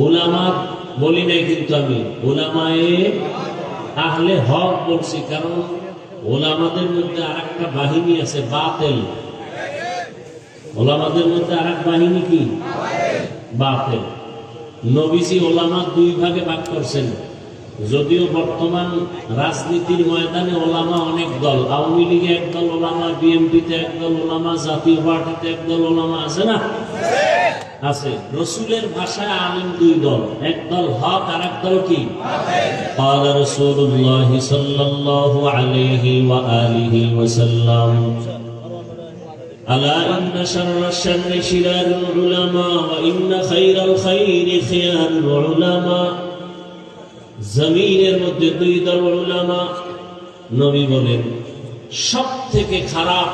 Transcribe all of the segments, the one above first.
উলামা বলি নাই, কিন্তু আমি উলামায়ে আহলে হক বলছি, কারণ উলামাদের মধ্যে আরেকটা বাহিনী আছে বাতিল। উলামাদের মধ্যে আরেক বাহিনী কি? বাতিল। নবীজি উলামা দুই ভাগে ভাগ করছেন। যদিও বর্তমান রাজনীতির ময়দানে ওলামা অনেক দল, আওয়ামী লীগে একদল ওলামা, বিএনপিতে একদল ওলামা, জাতীয় পার্টিতে একদল ওলামা আছে না? আছে। রসুলের ভাষায় আলেম দুই দল, একদল হক আর একদল কি? قال رسول الله صلى الله عليه وآله وسلم ألا إن شر الشر شرار العلماء وإن خير الخير خيار العلماء। জমিনের মধ্যে দুই দল উলামা। নবী বলেন সব থেকে খারাপ,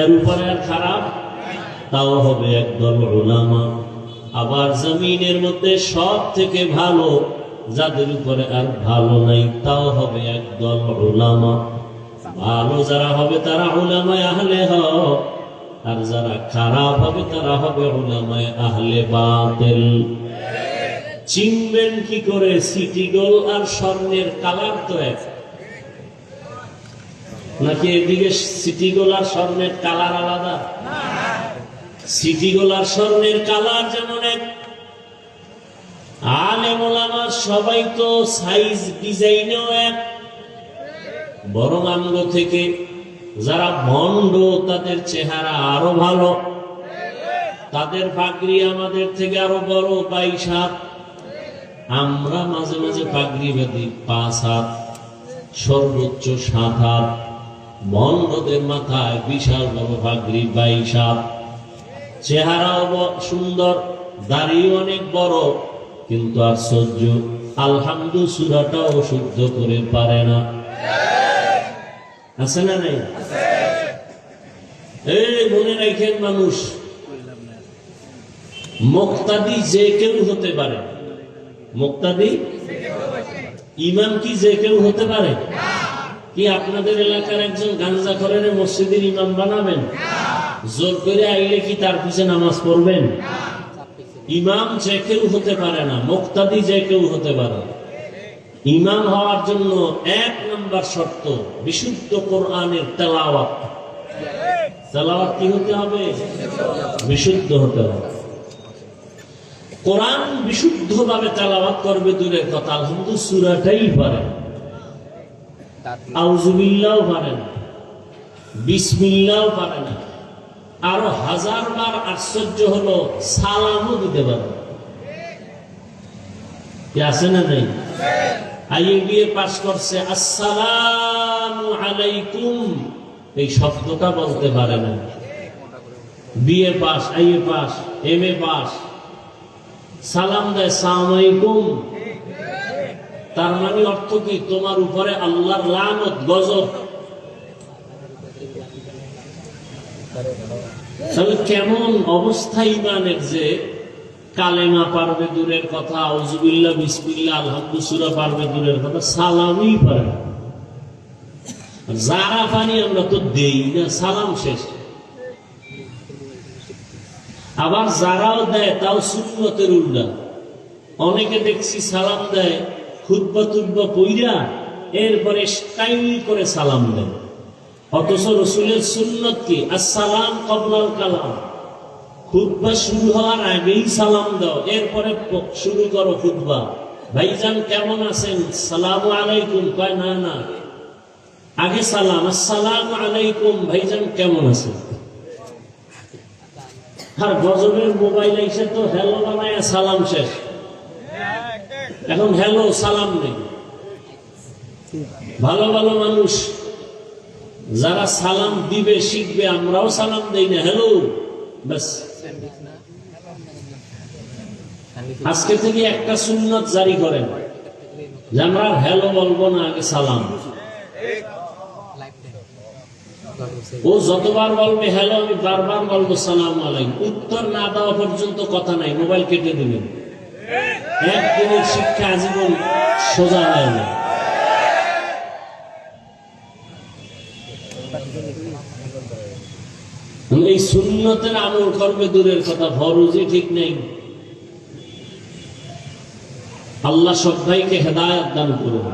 এর উপরে আর খারাপ তাও হবে একদল উলামা। আবার জমিনের মধ্যে সব থেকে ভালো, যাদের উপরে আর ভালো নাই, তাও হবে একদল উলামা। ভালো যারা হবে তারা উলামায়ে আহলে হক, আর যারা খারাপ হবে তারা হবে উলামায়ে আহলে বাতিল। চিনবেন কি করে? সিটি গোল আর স্বর্ণের কালার তো এক নাকি? এদিকে সিটি গোল আর স্বর্ণের কালার আলাদা? সিটি গোল আর স্বর্ণের কালার যেমন এক। আলেম ওলামা সবাই তো সাইজ ডিজাইনও এক। বরং আঙ্গ থেকে যারা ভণ্ড তাদের চেহারা আরো ভালো, তাদের পাগড়ি আমাদের থেকে আরো বড়, 22 হাত। আমরা মাঝে মাঝে পাগড়ি বাঁধি 5 হাত, সর্বোচ্চ 7 হাত। ভণ্ডদের মাথায় বিশাল বড় পাগড়ি 22 হাত। চেহারাও সুন্দর, দাড়িও অনেক বড়, কিন্তু আশ্চর্য, আলহামদু সূরাটাও শুদ্ধ করে পারে না। আছে না নাই? এই মনে রাখেন, মানুষ মুক্তাদি যে কেউ হতে পারে। মুক্তাদি ইমাম কি যে কেউ হতে পারে? কি আপনাদের এলাকার একজন গাঞ্জাখোরের মসজিদের ইমাম বানাবেন? জোর করে আইলে কি তার পিছে নামাজ পড়বেন? ইমাম যে কেউ হতে পারে না, মুক্তাদি যে কেউ হতে পারে। ইমাম হওয়ার জন্য 1 নম্বর শর্ত বিশুদ্ধ কোরআনের তেলাওয়াত। তেলাওয়াত কি হতে হবে? বিশুদ্ধ হতে হবে। কোরআন বিশুদ্ধভাবে তেলাওয়াত করবে দূরের কথা, আলহামদুলিল্লাহ সূরাটাই পারে, আউযুবিল্লাহও পারে না, বিসমিল্লাহও পারে না। আরো 1000 বার আশ্চর্য হলো, সালামও দিতে পারে। কি আছে না নাই? আইএ পাস করছে, আসসালামু আলাইকুম, এই শব্দটা বলতে পারে না। BA pass, IA pass, MA pass, সালাম দেয় সালাম আলাইকুম। তার মানে অর্থ কি? তোমার উপরে আল্লাহর লানত, গজব। তাহলে কেমন অবস্থা ইমানের, যে কালেমা পারবে দূরের কথা, আউযুবিল্লাহ, বিসমিল্লাহ, আলহামদুলিল্লাহ সূরা পারবে দূরের কথা, সালামই পারে না। যারা পানি আমরা তো দেই না, সালাম শেষ। আবার যারাও দেয় তাও সুন্নতের উল্টা। অনেকে দেখছি সালাম দেয় খুতবা তুতবা পইরা, এরপরে স্টাইল করে সালাম দেয়। অথচ রাসূলের সুন্নত কি? আসসালাম ক্বাবলাল কালাম। খুতবা শুরু হওয়ার আগেই সালাম দাও, এরপরে শুরু করো খুতবা। ভাইজান কেমন আছেন? সালামু আলাইকুম। কয় না না, আগে সালাম, আসসালামু আলাইকুম, ভাইজান কেমন আছেন। আর গজবের মোবাইল এসে তো হ্যালো বানায় সালাম শেষ। এখন হ্যালো সালাম নেই। ভালো ভালো মানুষ যারা সালাম দিবে শিখবে, আমরাও সালাম দেই না, হ্যালো বাস। আজকে থেকে একটা সুন্নত জারি করেন যে আমরা হ্যালো বলবো না, আগে সালাম। ও যতবার বলবে হ্যালো, আমি বারবার বলবো সালাম আলাইকুম। উত্তর না দেওয়া পর্যন্ত কথা নাই, মোবাইল কেটে দিবেন। একদিনের শিক্ষা আজীবন সোজা হয় না। এই সুন্নতের আমল করবে দূরের কথা, ফরজই ঠিক নেই। আল্লাহ সব ভাইকে হেদায়েত দান করুন।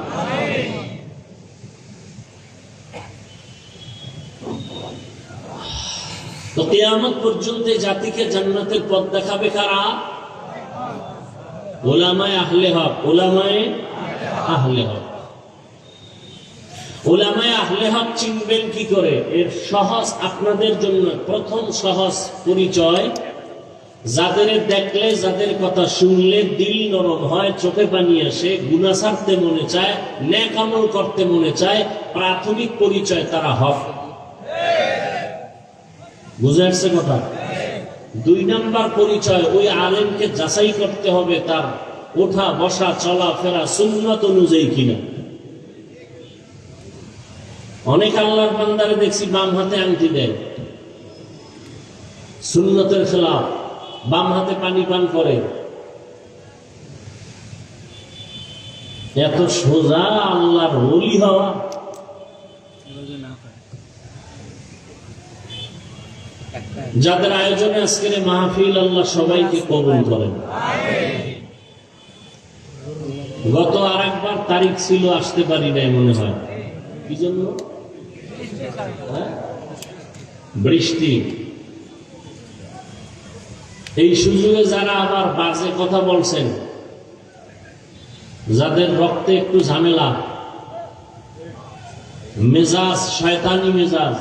তো কিয়ামত পর্যন্ত জাতিকে জান্নাতের পথ দেখাবে কারা? উলামায়ে আহলে হক। উলামায়ে আহলে হক। উলামায়ে আহলে হক চিনবেন কি করে? এর সহজ আপনাদের জন্য প্রথম সহজ পরিচয়, যাদের দেখলে, যাদের কথা শুনলে দিল নরম হয়, চোখে পানি আসে, গুনাহ ছাড়তে মনে চায়, নেক আমল করতে মনে চায়, প্রাথমিক পরিচয় তারা হক। বুঝে আসছে কথা? 2 নাম্বার পরিচয়, ওই আলেমকে যাচাই করতে হবে তার ওঠা বসা চলাফেরা সুন্নাত অনুযায়ী কিনা। অনেক আল্লাহর বান্দারে দেখছি বাম হাতে আংটি দেয়, সুন্নতের খেলাফ, বাম হাতে পানি পান করে। এত সোজা আল্লাহর ওলি হওয়া? যাদের আয়োজনে আজকের মাহফিল, আল্লাহ সবাইকে কবুল করেন। গত আরেকবার তারিখ ছিল, আসতে পারি নাই মনে হয়। কি জন্য? বৃষ্টি। এই সুযোগে যারা আবার বাজে কথা বলছেন, যাদের রক্তে একটু ঝামেলা, মেজাজ শয়তানি মেজাজ,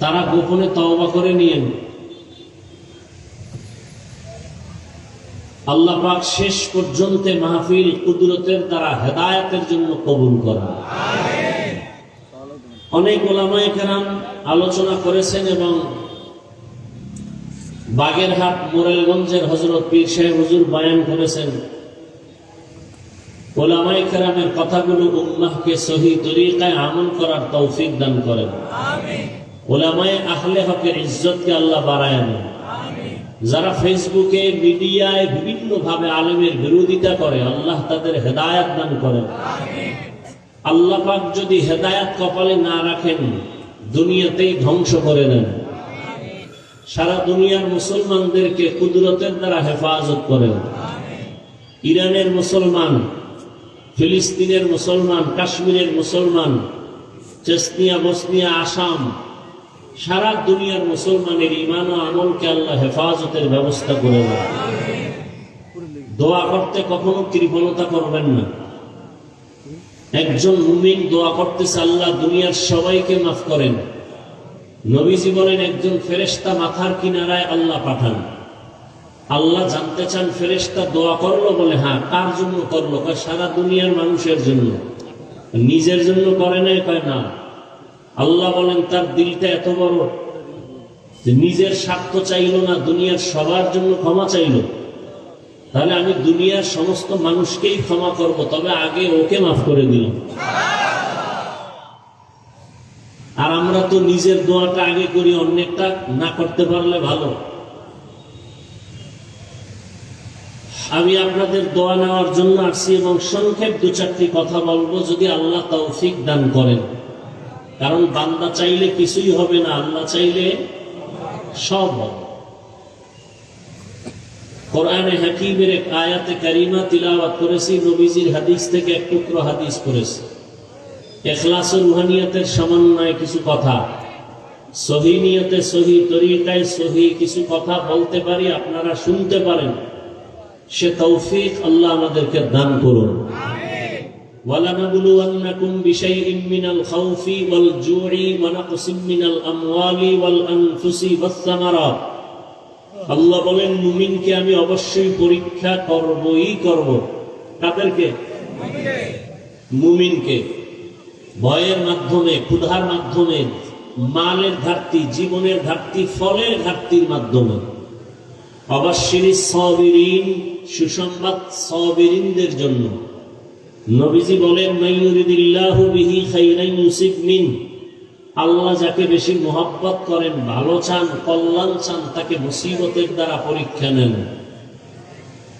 তারা গোপনে তওবা করে নিয়েন। আল্লাহ পাক শেষ পর্যন্ত মাহফিল কুদরতের দ্বারা হেদায়েতের জন্য কবুল করেন। অনেক উলামায়ে কেরাম আলোচনা করেছেন এবং বাগেরহাট মোরেলগঞ্জের হযরত পীর সাহেব হুজুর বয়ান করেছেন। উলামায়ে কেরামের কথাগুলো উম্মাহকে সহি তরিকায় আমল করার তৌফিক দান করেন। আমিন। উলামায়ে আহলে হকের ইজ্জতকে আল্লাহ বাড়ায় নেন। যারা ফেসবুকে মিডিয়ায় বিভিন্ন ভাবে আলেমের বিরোধিতা করে, আল্লাহ তাদের হেদায়েত দান করেন। আল্লাহ পাক যদি হেদায়েত কপালে না রাখেন, দুনিয়াতেই ধ্বংস করে দেন। সারা দুনিয়ার মুসলমানদেরকে কুদরতের দ্বারা হেফাজত করেন। ইরানের মুসলমান, ফিলিস্তিনের মুসলমান, কাশ্মীরের মুসলমান, চেচনিয়া, বসনিয়া, আসাম, সারা দুনিয়ার মুসলমানের ঈমান ও আমলকে আল্লাহ হেফাজতের ব্যবস্থা করে দেন। দোয়া করতে কখনো কৃপণতা করবেন না। একজন মুমিন দোয়া করতেছে, আল্লাহ দুনিয়ার সবাইকে মাফ করেন। নবীজি বলেন, একজন ফেরেশতা মাথার কিনারায় আল্লাহ পাঠান। আল্লাহ জানতে চান ফেরেশতা দোয়া করলো বলে, হ্যাঁ, কার জন্য করলো? কয় সারা দুনিয়ার মানুষের জন্য। নিজের জন্য করে নাই? কয় না। আল্লাহ বলেন, তার দিলটা এত বড় যে নিজের স্বার্থ চাইল না, দুনিয়ার সবার জন্য ক্ষমা চাইল। তাহলে আমি দুনিয়ার সমস্ত মানুষকেই ক্ষমা করব, তবে আগে ওকে মাফ করে দিলাম। আর আমরা তো নিজের দোয়াটা আগে করি, অন্যেরটা না করতে পারলে ভালো। আমি আপনাদের দোয়া নেওয়ার জন্য আসছি এবং সংক্ষেপ 2-4টি কথা বলবো, যদি আল্লাহ তৌফিক দান করেন। কারণ বান্দা চাইলে কিছুই হবে না, আল্লাহ চাইলে সব হবে। কোরআনে হাকিমের এক আয়াতে কারিমা তিলাওয়াত করেছি, নবীজির হাদিস থেকে এক টুকরো হাদিস করেছি। ইখলাস ও রুহানিয়াতের সমন্বয়ে কিছু কথা, সহি নিয়তে, সহি তরিকায়, সহি কিছু কথা বলতে পারি, আপনারা শুনতে পারেন। সে তৌফিক আল্লাহ আমাদেরকে দান করুন। وَلَنَبْلُوَنَّكُمْ بِشَيْءٍ مِّنَ الْخَوْفِ وَالْجُوعِ وَنَقْصٍ مِّنَ الْأَمْوَالِ وَالْأَنفُسِ وَالثَّمَرَاتِ। আল্লাহ বলেন, মুমিনকে আমি অবশ্যই পরীক্ষা করবই করব। কাদেরকে? মুমিনকে। ভয়ের মাধ্যমে, ক্ষুধার মাধ্যমে, মালের ঘাটতি, জীবনের ঘাটতি, ফলের ঘাটতির মাধ্যমে। অবাশশিরিস সাবিরিন, সুসংবাদ সাবিরিনদের জন্য। নবীজি বলেন, মাইয়ুরিদিল্লাহু বিহি খাইরান ইউসিব মিন। আল্লাহ যাকে বেশি মহব্বত করেন, ভালো চান, কল্যাণ চান, তাকে মুসিবতের দ্বারা পরীক্ষা নেন।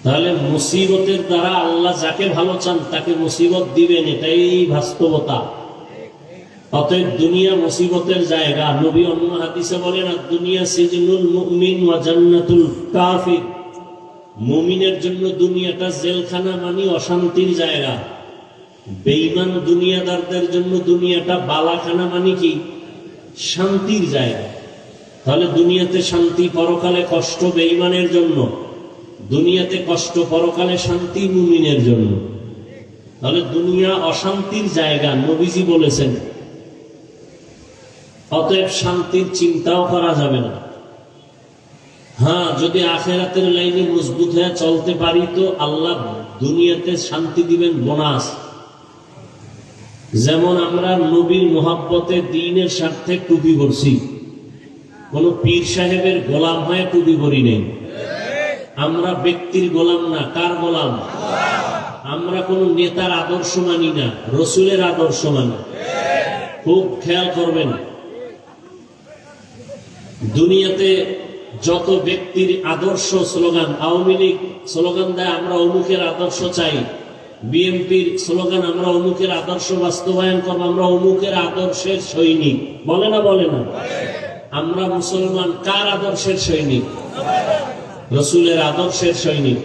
তাহলে মুসিবতের দ্বারা আল্লাহ যাকে ভালো চান তাকে মুসিবত দিবেন, এটাই বাস্তবতা। অতএব দুনিয়া মুসিবতের জায়গা। নবী অন্য হাদিসে বলেন, আর দুনিয়া সিজনুল মুমিন ওয়া জান্নাতুল কাফির। মুমিনের জন্য দুনিয়াটা জেলখানা মানে অশান্তির জায়গা, বেঈমান দুনিয়াদারদের জন্য দুনিয়াটা বালাখানা মানে কি শান্তির জায়গা। তাহলে দুনিয়াতে শান্তি, পরকালে কষ্ট বেঈমানের জন্য, দুনিয়াতে কষ্ট, পরকালে শান্তি মুমিনের জন্য। তাহলে দুনিয়া অশান্তির জায়গা, নবীজি বলেছেন। অতএব শান্তির চিন্তাও করা যাবে না। হ্যাঁ, যদি আখিরাতের লাইনে মজবুত হয়ে চলতে পারি তো আল্লাহ দুনিয়াতে শান্তি দিবেন বোনাস। যেমন আমরা নবীর মোহাব্বতে দ্বীনের স্বার্থে টুপি পরছি, কোন পীর সাহেবের গোলাম হয়ে টুপি পরি নেই। আমরা ব্যক্তির গোলাম না, কার গোলাম? আমরা কোন নেতার আদর্শ মানি না, রসুলের আদর্শ মানি। খুব খেয়াল করবেন, দুনিয়াতে যত ব্যক্তির আদর্শ স্লোগান, আওয়ামী লীগ স্লোগান দেয় আমরা অমুকের আদর্শ চাই, বিএনপির স্লোগান আমরা অমুকের আদর্শ বাস্তবায়ন করবো, আমরা অমুকের আদর্শের সৈনিক, বলে না? বলে না? আমরা মুসলমান কার আদর্শের সৈনিক? রসুলের আদর্শের সৈনিক।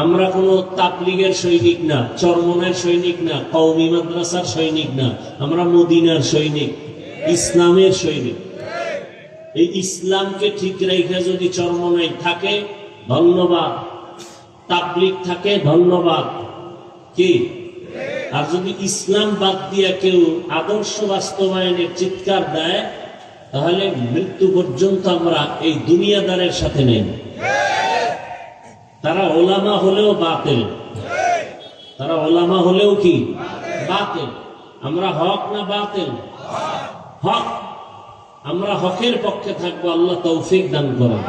আমরা কোনো তাবলীগের সৈনিক না, চরমনের সৈনিক না, কওমি মাদ্রাসার সৈনিক না, আমরা মদিনার সৈনিক, ইসলামের সৈনিক। এই ইসলামকে ঠিক রেখে যদি চরমনাই থাকে ধন্যবাদ, তাবলীগ থাকে ধন্যবাদ, কি? আর যদি ইসলাম বাদ দিয়ে কেউ আদর্শ বাস্তবায়নের চিৎকার দেয় তাহলে মৃত্যু পর্যন্ত আমরা এই দুনিয়াদারের সাথে নেই। তারা ওলামা হলেও বাতিল, তারা ওলামা হলেও কি বাতিল। আমরা হক না বাতিল? হক। আমরা হকের পক্ষে থাকবো, আল্লাহ তৌফিক দান করেন।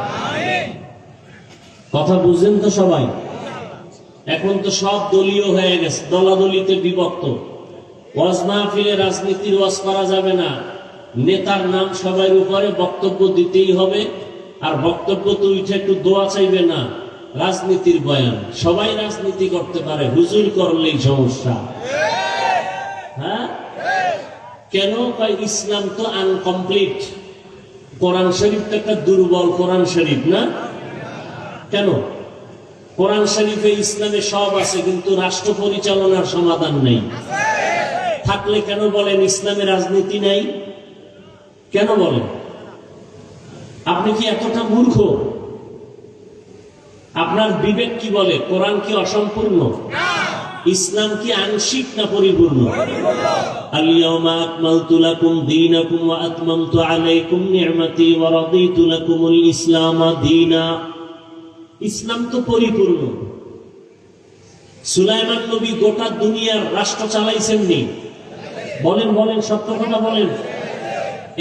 কথা বুঝেন তো সবাই? এখন তো সব দলীয় হয়ে গেছে, দলাদলিতে বিভক্ত। ওয়াজ মাহফিলে রাজনীতির ওয়াজ করা যাবে না, নেতার নাম সবার উপরে বক্তব্য দিতেই হবে, আর বক্তব্য তো উঠে একটু দোয়া চাইবে না, রাজনীতির বয়ান। সবাই রাজনীতি করতে পারে, হুজুর করলেই সমস্যা। হ্যাঁ, কেন? ইসলাম তো আনকমপ্লিট, কোরআন শরীফ তো একটা দুর্বল কোরআন শরীফ না? কেন? কোরআন শরীফে ইসলামে সব আছে, কিন্তু রাষ্ট্র পরিচালনার সমাধান নেই। থাকলে কেন বলেন ইসলামে রাজনীতি নেই? কেন বলেন? আপনি কি এতটা মূর্খ? আপনার বিবেক কি বলে? কোরআন কি অসম্পূর্ণ? ইসলাম কি আংশিক না পরিপূর্ণ? আল-ইয়াওমা আকমালতু লাকুম দীনাকুম ওয়া আতমামতু আলাইকুম নি'মাতি ওয়া রাদিতু লাকুমুল ইসলাম দীনা। ইসলাম তো পরিপূর্ণ। সুলাইমান নবী গোটা দুনিয়ার রাষ্ট্র চালাইছেন নি? বলেন বলেন, সত্য কথা বলেন।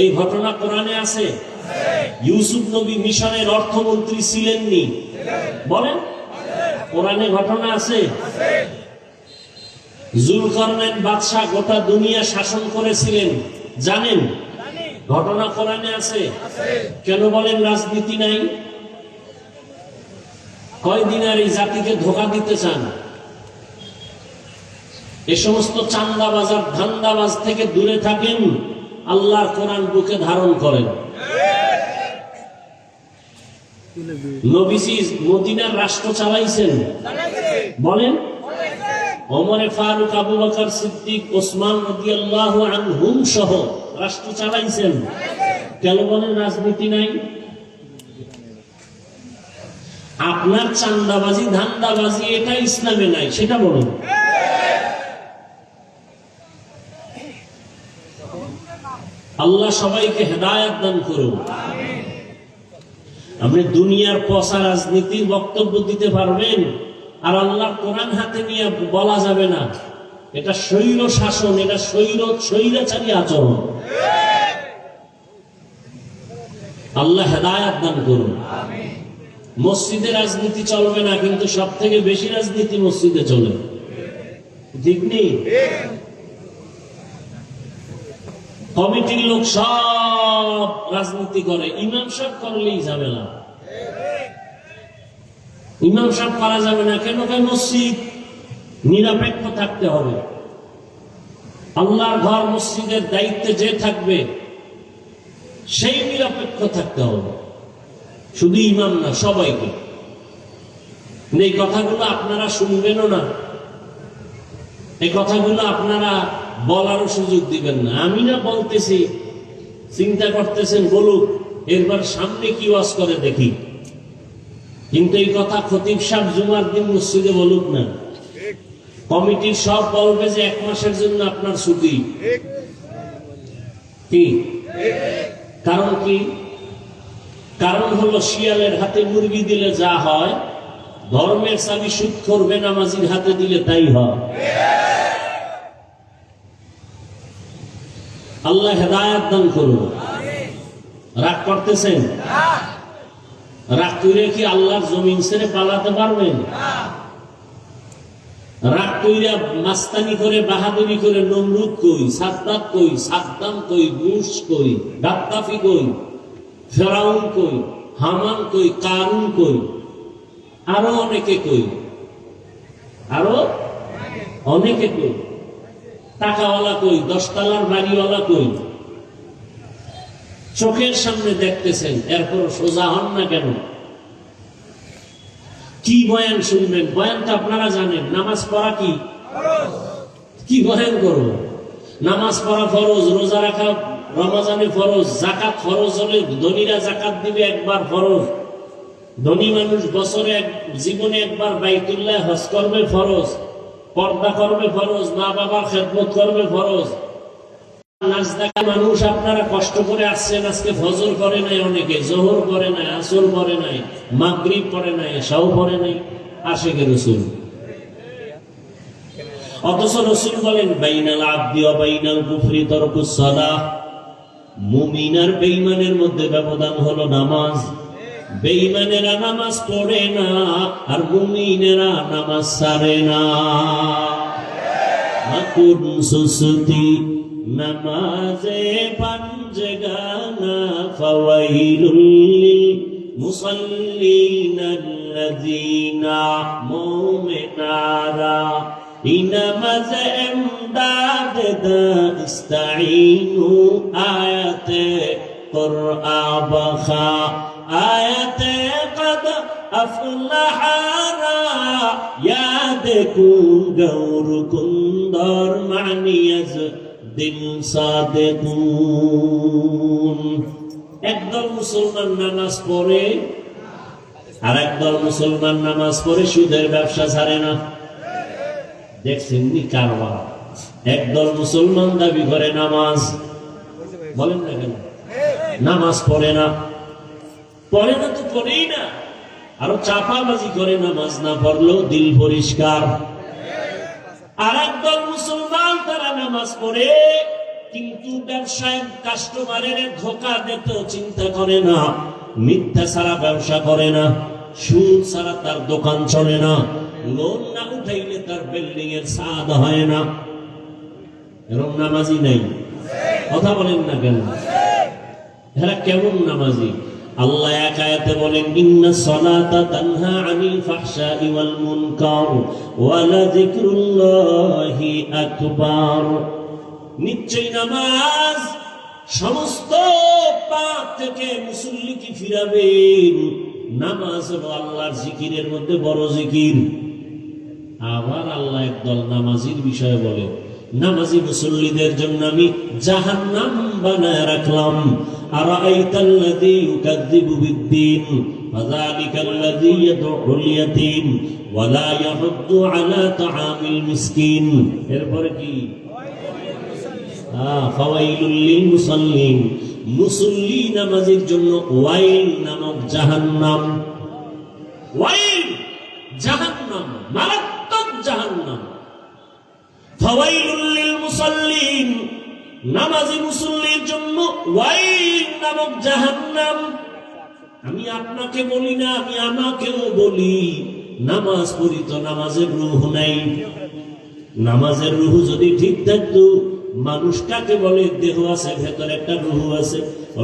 এই ঘটনা কোরআনে আছে। ইউসুফ নবী মিশরের অর্থমন্ত্রী ছিলেন নি? বলেন, কোরআনে ঘটনা আছে। জুলকারনাইন বাদশাহ গোটা দুনিয়া শাসন করেছিলেন, জানেন? ঘটনা কোরআনে আছে। কেন বলেন রাজনীতি নাই? কয়দিন আর এই জাতিকে ধোঁকা দিতে চান? এ সমস্ত চান্দাবাজ আর ধান্দাবাজ থেকে দূরে থাকেন, আল্লাহর কোরআন বুকে ধারণ করেন। নবীজি মদিনার রাষ্ট্র চালাইছেন, বলেন? ওমরে ফারুক, আবু বকর সিদ্দিক, ওসমান রাদিয়াল্লাহু আনহুম সহ রাষ্ট্র চালাইছেন। কেন বলেন রাজনীতি নাই? আপনার চান্দাবাজি ধান্দাবাজি এটা ইসলামে নাই, সেটা বলুন। আল্লাহ সবাইকে হেদায়েত দান করুন। আপনি দুনিয়ার পচা রাজনীতির বক্তব্য দিতে পারবেন, আর আল্লাহর কোরআন হাতে নিয়ে বলা যাবে না এটা স্বৈর শাসন, এটা স্বৈরাচারী আচরণ। আল্লাহ হেদায়েত দান করুন। মসজিদে রাজনীতি চলবে না, কিন্তু সব থেকে বেশি রাজনীতি মসজিদে চলে, ঠিক নেই? কমিটির লোক সব রাজনীতি করে, ইমাম সাহেব করলেই যাবে না। ইমাম সাহেব করা যাবে না কেন? মসজিদ নিরপেক্ষ থাকতে হবে। আল্লাহর ঘর মসজিদের দায়িত্বে যে থাকবে সেই নিরপেক্ষ থাকতে হবে, শুধু ইমাম না, সবাইকে। এই কথাগুলো আপনারা শুনবেনও না, এই কথাগুলো আপনারা বলারও সুযোগ দিবেন না। আমি না বলতেছি, চিন্তা করতেছেন বলুক, এরবার সামনে কি ওয়াজ করে দেখি। কিন্তু এই কথা খতিব সাহেব জুমার দিন মসজিদে বলুক না, কমিটির সব বলবে যে 1 মাসের জন্য আপনার ছুটি। কি কারণ? কি কারণ? হলো শিয়ালের হাতে মুরগি দিলে যা হয়, ধর্মের চাবি সুদ করবে নামাজির হাতে দিলে তাই হয়। আল্লাহ হেদায়েত দান করুন। রাগ করতেছেন? রাগ করে কি আল্লাহর জমিন ছেড়ে পালাতে পারবেন? রাগ কইরা মাস্তানি করে, বাহাদুরি করে নমরুদ কই, সাদ্দাত কই, সাদ্দাম কই, বুশ কই, গাদ্দাফি কই, ফেরাউন কই, হামান কই, কারুন কই, আরো অনেকে কই, আরো অনেকে কই, টাকাওয়ালা কই, 10 তলার বাড়িওয়ালা কই। চোখের সামনে দেখতেছেন, এরপর সোজা হন না কেন? কি বয়ান শুনবেন? বয়ান তো আপনারা জানেন। নামাজ পড়া কি বয়ান করব? নামাজ পড়া ফরজ, রোজা রাখা রমজানে ফরজ, যাকাত ফরজ হলে ধনীরা যাকাত দিবে একবার ফরজ, ধনী মানুষ বছরে জীবনে একবার বাইতুল্লাহ হজ করবে ফরজ, পর্দা করবে ফরজ, মা বাবার খেদমত করবে ফরজ। মানুষ আপনারা কষ্ট করে আসছেন, আজকে ফজর করে নাই, অনেকে জোহর করে নাই, আসর করে নাই, মাগরিব করে নাই, এশাও করে নাই, আশিকে রাসূল। অথচ রাসূল বলেন বাইনাল আবদি ওয়া বাইনাল কুফরি তারকুস সালাহ। মুমিন আর বেঈমানের মধ্যে ব্যবধান হলো নামাজ। বেঈমানেরা নামাজ পড়ে না, আর মুমিনেরা নামাজ ছাড়ে না। মাকুন সুসতি নামাজে পাঞ্জগানা ফাওয়াইলুল লিল মুসাল্লিন আল্লাযীনা মুমিনারা ইনামাজে ইমদাদ দা ইস্তাঈনু আয়াতে কুরআ বাখা আয়াতে কদ আফলাহারা ইয়াদ কুন গৌর কুন্দর মানিয়াজ দিল সাদেকুন। একদল মুসলমান নামাজ পড়ে, আর একদল মুসলমান নামাজ পড়ে সুদের ব্যবসা ছাড়ে না। দেখছেন নি কারবার? একদল মুসলমান দাবি করে নামাজ, বলেন না কেন? নামাজ পড়ে না, পড়ে না তো পড়েই না, আরো চাপাবাজি করে নামাজ না পড়লেও দিল পরিষ্কার। আর একদল মুসলমান তারা নামাজ পড়ে, কিন্তু ব্যবসায় কাস্টমারের ধোঁকা দিতে চিন্তা করে না, মিথ্যা ছাড়া ব্যবসা করে না, সুদ ছাড়া তার দোকান চলে না, লোন না উঠাইলে তার বিল্ডিং এর ছাদ হয় না। এরকম নামাজি নাই? কথা বলেন না কেন? এরা কেমন নামাজি? আল্লাহ এক আয়াতে বলেন ইন্নাস সালাতা তানহা আনিল ফাহশাই ওয়াল মুনকার ওয়া লাযিকরুল্লাহি আকবার। নিশ্চয় নামাজ সমস্ত পাপ থেকে মুসল্লিকে ফিরাবেন। নামাজ হলো আল্লাহর জিকিরের মধ্যে বড় জিকির। আবার আল্লাহ একদল নামাজির বিষয়ে বলে, নামাজি মুসল্লিদের জন্য আমি জাহান্নাম বানায় রাখলাম। আরাআইতাল্লাযী ইউকাযযিবু বিদ্দীন ফাযালিকাল্লাযী ইয়াদউল ইয়াতীম ওয়া লা ইয়াহুদ্দু আলা তাআমিল মিসকিন। এরপরে কি? ফাওয়াইলুল লিল মুসাল্লিন। মুসল্লি নামাজির জন্য ওয়াইল নামক জাহান্নাম। ওয়াইল জাহান্নাম, মারাত্মক জাহান্নাম। ফাওয়াইলুল লিল মুসাল্লিন, নামাজি মুসল্লির জন্য ওয়াইল নামক জাহান্নাম। আমি আপনাকে বলি না, আমি আমাকেও বলি, নামাজ পড়ি তো নামাজের রূহ নাই। নামাজের রূহ যদি ঠিক থাকতো, মানুষ কাকে বলে? দেহ আছে, ভেতরে একটা রূহ আছে।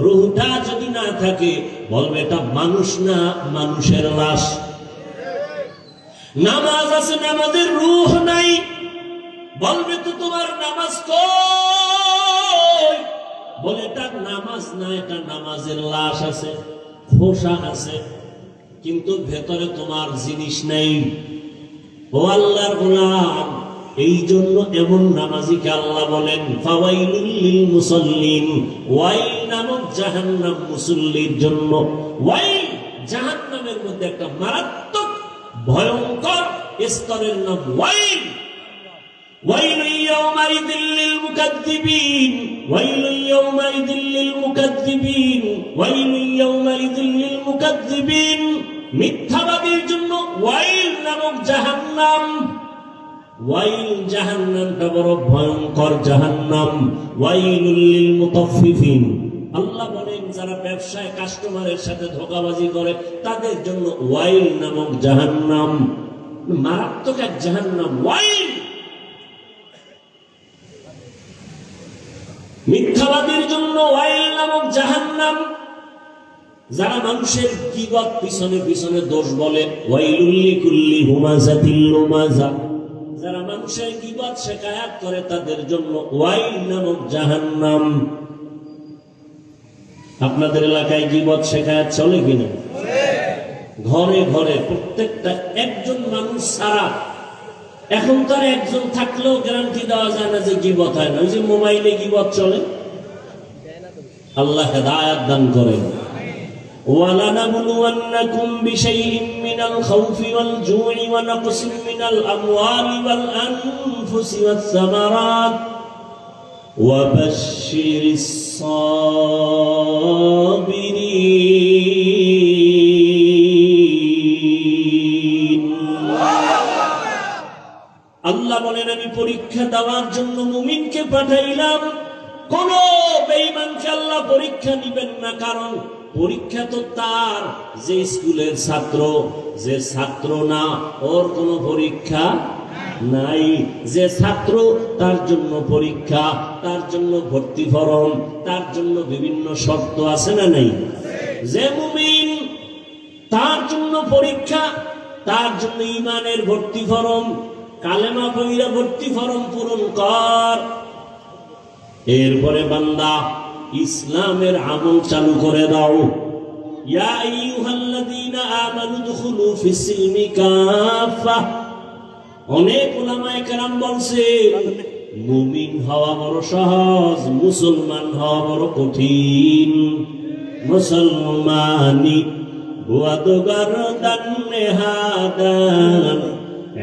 রূহটা যদি না থাকে, বলবে এটা মানুষ না, মানুষের লাশ। নামাজ আছে, নামাজের রূহ নাই, বলবে তো তোমার নামাজ কই? বলে এটা নামাজ না, এটা নামাজের লাশ আছে, খোসা আছে। কিন্তু ভেতরে তোমার জিনিস নেই। ও আল্লাহর গোলাম, এই জন্য এমন নামাজিকে আল্লাহ বলেন ফাওয়াইলুল লিল মুসাল্লিন, ওয়াইল নামক জাহান্নাম মুসল্লির জন্য। ওয়াইল জাহান্নামের মধ্যে একটা মারাত্মক ভয়ঙ্কর স্তরের নাম ওয়াইল। ওয়াইল ইয়াউমাইযিল লিল মুকাদ্দিবিন, ওয়াইল ইয়াউমাইযিল লিল মুকাদ্দিবিন, ওয়াইল ইয়াউমাইযিল লিল মুকাদ্দিবিন। মিথ্যাবাদীর জন্য ওয়াইল নামক জাহান্নাম। ওয়াইল জাহান্নামটা বড় ভয়ঙ্কর জাহান্নাম। ওয়াইলুল লিল মুতাফফিফিন, আল্লাহ বলেন যারা ব্যবসায় কাস্টমারের সাথে ধোঁকাবাজি করে তাদের জন্য ওয়াইল নামক জাহান্নাম। মারাত্মক এক জাহান্নাম ওয়াইল। মিথ্যাবাদীর জন্য ওয়াইল নামক জাহান্নাম। যারা মানুষের গীবত পিছনে পিছনে দোষ বলে, ওয়াইলুল লিকুল্লি হুমাযাতিল লুমাযা, যারা মানুষের গীবত শিকায়াত করে তাদের জন্য ওয়াইল নামক জাহান্নাম। আপনাদের এলাকায় গীবত শিকায়াত চলে কিনা? ঘরে ঘরে প্রত্যেকটা একজন মানুষ ছাড়া, এখন তার একজন থাকলেও গ্যারান্টি দেওয়া যায় না যে গীবত হয় না। ওই যে মোবাইলে গীবত চলে। আল্লাহ হেদায়েত দান করেন। وَلَنَبْلُوَنَّكُمْ بِشَيْءٍ مِّنَ الْخَوْفِ وَالْجُوعِ وَنَقْصٍ مِّنَ الْأَمْوَالِ وَالْأَنفُسِ وَالثَّمَرَاتِ وَبَشِّرِ الصَّابِرِينَ। আল্লাহ বলেন আমি পরীক্ষা দেওয়ার জন্য মুমিনকে পাঠাইলাম। কোন বেঈমানকে আল্লাহ পরীক্ষা নিবেন না, কারণ পরীক্ষা তো তার যে স্কুলের ছাত্র, যে ছাত্র না ওর কোনো পরীক্ষা নাই। যে ছাত্র তার জন্য পরীক্ষা, তার জন্য ভর্তি ফরম, তার জন্য বিভিন্ন শর্ত আছে না নাই? যে মুমিন তার জন্য পরীক্ষা, তার জন্য ঈমানের ভর্তি ফরম, কালেমা পড়িয়া ভর্তি ফরম পূরণ কর। এরপরে বান্দা ইসলামের আমল চালু করে দাও। ইয়া আইয়ুহাল্লাযীনা আমানু দুখুলু ফিস-সিলমি কাফা। অনেক উলামায়ে কেরাম বলছে মুমিন হওয়া বড় সহজ, মুসলমান হওয়া বড় কঠিন। মুসলমানি বুয়াদগার দান্নে হাদান,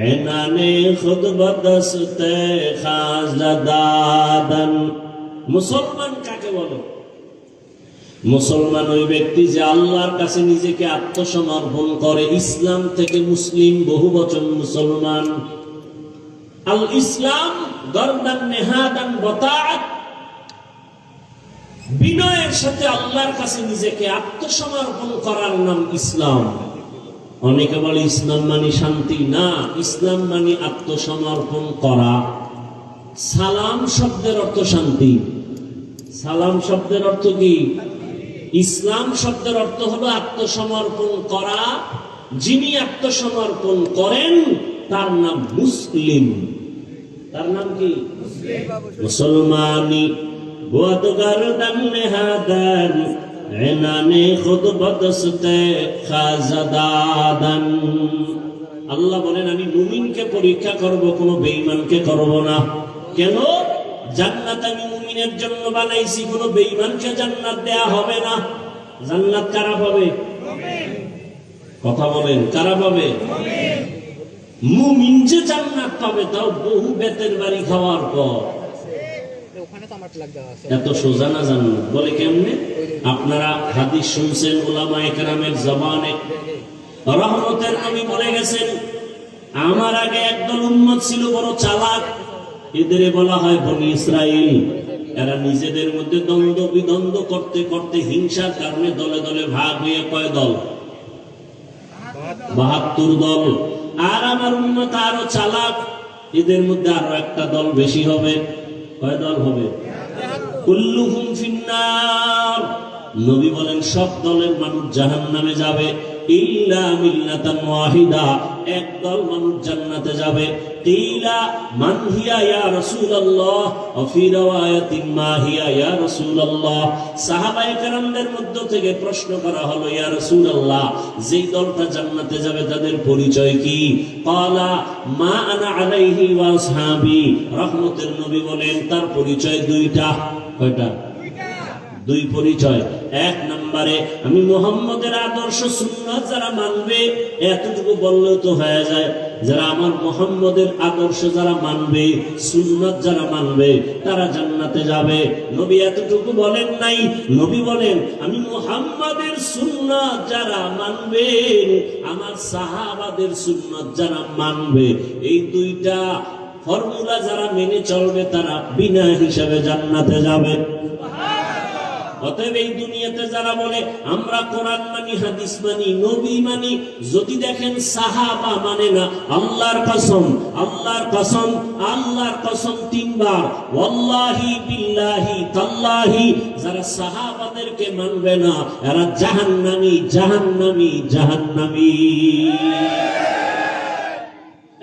এনানে খুদ বদস্তে খাজাদাদান। মুসলমান কাকে বলে? মুসলমান ওই ব্যক্তি যে আল্লাহর কাছে নিজেকে আত্মসমর্পণ করে। ইসলাম থেকে মুসলিম বহু বচন মুসলমান। আল ইসলাম গরদান নেহাদান বতাআত, বিনয়ের সাথে আল্লাহর কাছে নিজেকে আত্মসমর্পণ করার নাম ইসলাম। অনেকে বলে ইসলাম মানে শান্তি। না, ইসলাম মানে আত্মসমর্পণ করা। সালাম শব্দের অর্থ শান্তি। সালাম শব্দের অর্থ কি? ইসলাম শব্দের অর্থ হলো আত্মসমর্পণ করা। যিনি আত্মসমর্পণ করেন তার নাম মুসলিম। তার নাম কি? মুসলমানি বুয়াদগার দান্নে হাদান, এনানে খুদ বদস্তে খাজাদাদান। আল্লাহ বলেন আমি মুমিনকে পরীক্ষা করব, কোনো বেঈমানকে করব না। কেন? জান্নাত আমি মুমিনের জন্য বানাইছি, কোনো বেঈমানকে জান্নাত দেয়া হবে না। জান্নাত কারা পাবে? কথা বলেন, কারা পাবে? মুমিন যে জান্নাত পাবে তাও বহু বেতের বাড়ি খাওয়ার পর। এত সোজা না জান্নাত। বলে কেমনে? আপনারা হাদিস শুনছেন উলামায়ে কেরামের জবানে। রহমতের নবী বলে গেছেন আমার আগে একদল উম্মত ছিল বড় চালাক, এদের বলা হয় বনি ইসরাইল। এরা নিজেদের মধ্যে দ্বন্দ্ব বিদ্বন্দ্ব করতে করতে হিংসার কারণে দলে দলে ভাগ হয়ে কয় দল? ৭২ দল। আর আমার উম্মত আরো চালাক, এদের মধ্যে আরো একটা দল বেশি হবে। কয় দল হবে? কুল্লুহুম ফিন্নার। নবী বলেন সব দলের মানুষ জাহান্নামে যাবে। ইল্লা মিল্লাতান ওয়াহিদা, একদল মানুষ জান্নাতে যাবে। কিলা মান হিয়া ইয়া রাসূলুল্লাহ ওয়া ফি riwayatin মা হিয়া ইয়া রাসূলুল্লাহ। সাহাবায়ে কেরামদের মধ্য থেকে প্রশ্ন করা হলো, ইয়া রাসূলুল্লাহ, যেই দলটা জান্নাতে যাবে তাদের পরিচয় কি? ক্বালা মা আনা আলাইহি ওয়া আসহাবি। রহমতের নবী বলেন তার পরিচয় দুইটা। কয়টা? দুই পরিচয়। এক নম্বরে আমি মুহাম্মদের আদর্শ সুন্নাত যারা মানবে, এতটুকু বললেও তো হয়ে যায়, যারা আমার মুহাম্মদের আদর্শ যারা মানবে, সুন্নাত যারা মানবে, তারা জান্নাতে যাবে। নবী এতটুকু বলেন নাই, নবী বলেন আমি মুহাম্মদের সুন্নাত যারা মানবে, আমার সাহাবাদের সুন্নাত যারা মানবে, এই দুইটা ফর্মুলা যারা মেনে চলবে তারা বিনা হিসাবে জান্নাতে যাবে। অতএব এই দুনিয়াতে যারা বলে আমরা কোরআন মানি, হাদিস মানি, নবী মানি, যদি দেখেন সাহাবা মানে না, আল্লাহর কসম, আল্লাহর কসম, আল্লাহর কসম তিনবার, ওয়াল্লাহি বিল্লাহি তাল্লাহি, যারা সাহাবাদেরকে মানবে না এরা জাহান্নামী, জাহান্নামী, জাহান্নামী।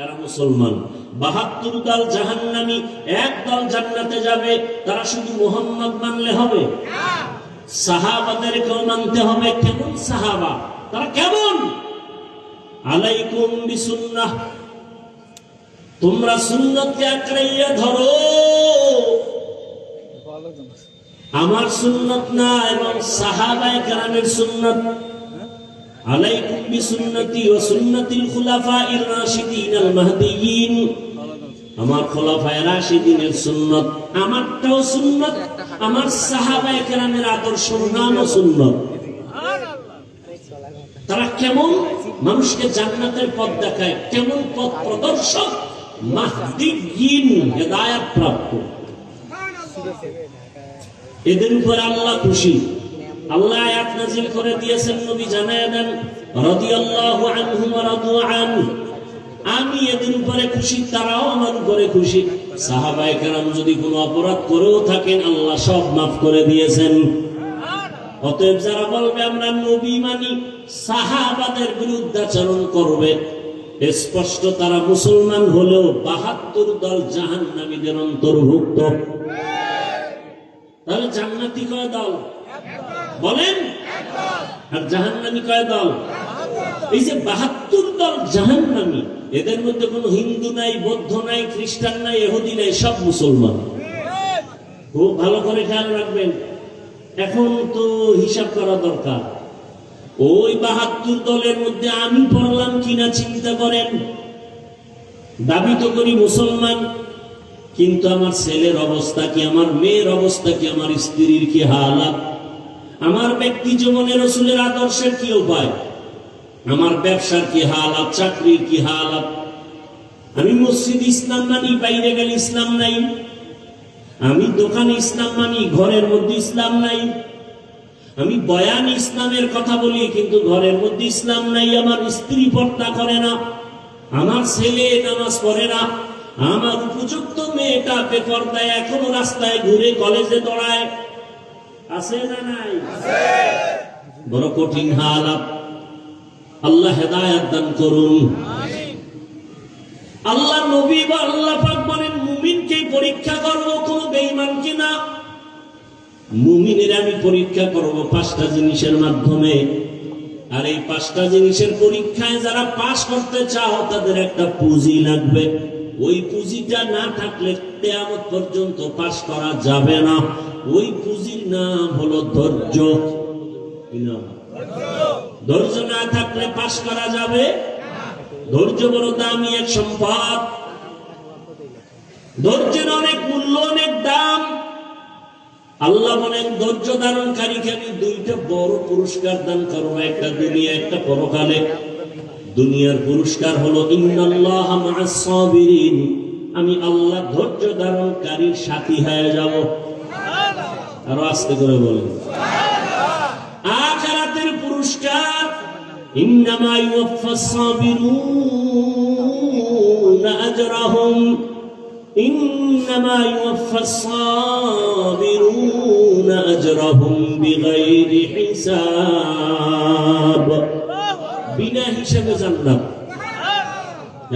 এরা মুসলমান। ৭২ দল জাহান্নামী, এক দল জান্নাতে যাবে। তারা শুধু মুহাম্মদ মানলে হবে? সাহাবাদেরকেও মানতে হবে। কেমন সাহাবা? তারা কেমন? আলাইকুম বিসুন্নাহ, তোমরা সুন্নতকে আঁকড়াইয়া ধরো। আমার সুন্নত না, এবং সাহাবায়ে কেরামের সুন্নত। আলাইকুম বিসুন্নতি ওয়া সুন্নাতিল খুলাফাইর রাশিদিনাল মাহদিয়িন, আমার খোলাফায়ে রাশিদিনের সুন্নত, আমারটাও সুন্নত, আমার সাহাবায়ে কেরামের আদর্শ নামও সুন্নত। তারা কেমন? মানুষকে জান্নাতের পথ দেখায়, কেমন পথ প্রদর্শক, মাহদিয়িন, হেদায়েত প্রাপ্ত। এদের উপর আল্লাহ খুশি। আল্লাহ আয়াত নাযিল করে দিয়েছেন, নবী জানায় দেন রাদিয়াল্লাহু আনহুম ওয়া রাদু আন, আমি এদের উপরে খুশি, তারাও আমার উপরে খুশি। সাহাবায়ে কেরাম যদি কোনো অপরাধ করেও থাকেন আল্লাহ সব মাফ করে দিয়েছেন। অতএব যারা বলবে আমরা নবী মানি, সাহাবাদের বিরুদ্ধাচরণ করবে, স্পষ্ট তারা মুসলমান হলেও ৭২ দল জাহান্নামীদের অন্তর্ভুক্ত। তাহলে জান্নাতি কয় দল বলেন? আর জাহান্নামী কয় দল? এই যে ৭২ দল জাহান্নামী, এদের মধ্যে কোনো হিন্দু নাই, বৌদ্ধ নাই, খ্রিস্টান নাই, ইহুদি নাই, সব মুসলমান। খুব ভালো করে খেয়াল রাখবেন। এখন তো হিসাব করা দরকার, ওই ৭২ দলের মধ্যে আমি পড়লাম কিনা চিন্তা করেন। দাবি তো করি মুসলমান, কিন্তু আমার ছেলের অবস্থা কি, আমার মেয়ের অবস্থা কি, আমার স্ত্রীর কি হালাত, আমার ব্যক্তি জীবনে রাসূলের আদর্শের কি উপায়, আমার ব্যবসার কি হালাত, চাকরির কি হালাত। আমি মসজিদ ইসলাম মানি, বাইরে গেলে ইসলাম নাই। আমি দোকানে ইসলাম মানি, ঘরের মধ্যে ইসলাম নাই। আমি বয়ান ইসলামের কথা বলি, কিন্তু ঘরের মধ্যে ইসলাম নাই। আমার স্ত্রী পর্দা করে না, আমার ছেলে নামাজ পড়ে না, আমার উপযুক্ত মেয়েটা বেপরদায় এখনো রাস্তায় ঘুরে কলেজে দৌড়ায়। আছে না নাই? বড় কঠিন হালাত। আল্লাহ হেদায়েত দান করুন। আল্লাহ নবী বা আল্লাহ পাক বলেন মুমিনকে পরীক্ষা করব, কোন বেঈমানকে না। মুমিনের আমি পরীক্ষা করব 5টা জিনিসের মাধ্যমে। আর এই 5টা জিনিসের পরীক্ষায় যারা পাস করতে চাও তাদের একটা পুঁজি লাগবে। ওই পুঁজিটা না থাকলে কিয়ামত পর্যন্ত পাস করা যাবে না। ওই পুঁজির নাম হলো ধৈর্য। ধৈর্য না থাকলে পাস করা যাবে? ধৈর্য বড় দামি এক সম্পদ। ধৈর্যের অনেক মূল্য, অনেক দাম। আল্লাহ বলেন ধৈর্য ধারণকারীকে আমি 2টা বড় পুরস্কার দান করবো, একটা দুনিয়া, একটা পরকালে। দুনিয়ার পুরস্কার হলো ইন্নাল্লাহা মা'আস সাবিরিন, আমি আল্লাহ ধৈর্য ধারণকারীর সাথী হয়ে যাব। আরো আস্তে করে বলেন। আখিরাতের পুরস্কার ইন্নামা ইউওয়াফাস সাবিরুনা আজরাহুম, ইন্নামা ইউওয়াফাস সাবিরুনা আজরাহুম বিগাইরি হিসাব। বিনা হিসাবে জান্নাত।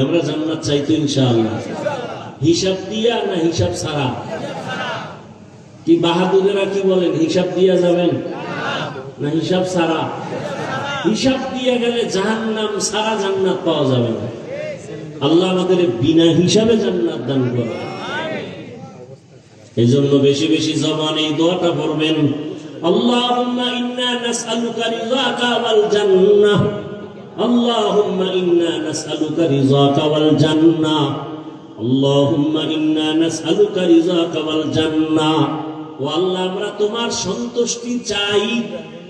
আমরা জান্নাত চাই তো ইনশাআল্লাহ, হিসাব দিয়া না হিসাব ছাড়া? কি বাহাদুরেরা কি বলেন, হিসাব দিয়া যাবেন না হিসাব ছাড়া? হিসাব দিয়ে গেলে জাহান্নাম ছাড়া জান্নাত পাওয়া যাবে না। আল্লাহ আমাদের বিনা হিসাবে জান্নাত দান করে। এই জন্য বেশি বেশি জবানে এই দোয়াটা পড়বেন, আল্লাহুম্মা ইন্না নাসআলুকা রিযাকা ওয়াল জান্নাহ, আল্লাহুম্মা ইন্না নাসআলুকা রিযাকা ওয়াল জান্নাহ, আল্লাহুম্মা ইন্না নাসআলুকা রিযাকা ওয়াল জান্নাহ। ও আল্লাহ, আমরা তোমার সন্তুষ্টি চাই,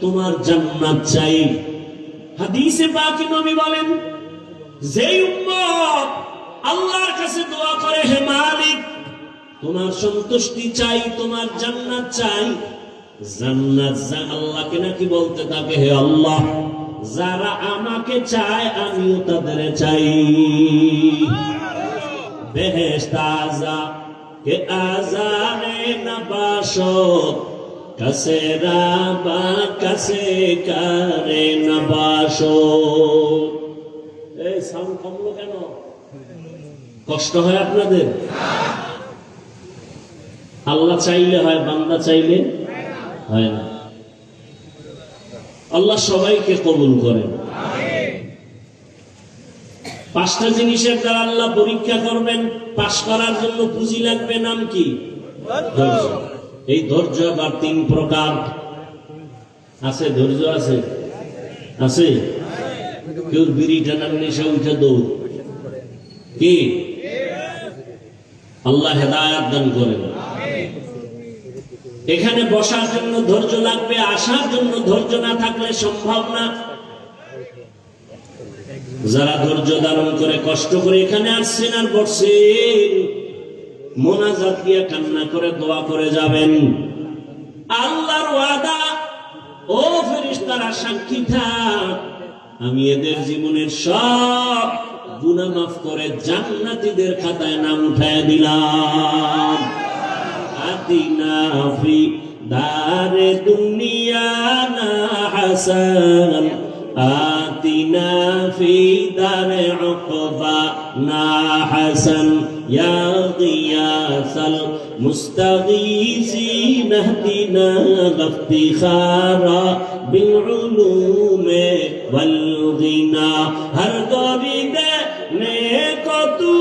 তোমার জান্নাত চাই। হাদিসে পাকে নবী বলেন, যেই উম্মত আল্লাহর কাছে দোয়া করে, হে মালিক তোমার সন্তুষ্টি চাই, তোমার জান্নাত চাই, জান্নাত আল্লাহকে নাকি বলতে থাকে, হে আল্লাহ যারা আমাকে চায় আমিও তাদের চাই। বেহেশত আযা কে আযানে নবাশত, কাছে রাবা কাছে কারে নবাশত। এই সাউন্ড কমলো কেন? কষ্ট হয় আপনাদের? আল্লাহ চাইলে হয়, বান্দা চাইলে হয় না। আল্লাহ সবাইকে কবুল করেন। পাঁচটা জিনিসের দ্বারা আল্লাহ পরীক্ষা করবেন, পাশ করার জন্য পুঁজি লাগবে। নাম কি? ধৈর্য। এই ধৈর্য আবার তিন প্রকার আছে। ধৈর্য আছে আছে কেউ বিড়ি টানার নেশা উঠে দৌড়। কি? আল্লাহ হেদায়েত দান করেন। এখানে বসার জন্য ধৈর্য লাগবে, আসার জন্য ধৈর্য না থাকলে সম্ভব না। যারা ধৈর্য ধারণ করে কষ্ট করে এখানে আসছেন আর বসছেন, মোনাজাত দিয়ে কান্না করে দোয়া করে যাবেন। আল্লাহর ওয়াদা, ও ফেরেশতারা সাক্ষী থাক, আমি এদের জীবনের সব গুনাহ মাফ করে জান্নাতীদের খাতায় নাম উঠায় দিলাম। আতিনা ফি দারে দুনিয়া না হাসান, আতিনা ফি দারে উকবা না হাসান, ইয়া গিয়াসাল মুস্তাগীসিন ইহদিনা ইফতিখারা বিল উলুমে ওয়াল গিনা। হর গরিবে নেকো তু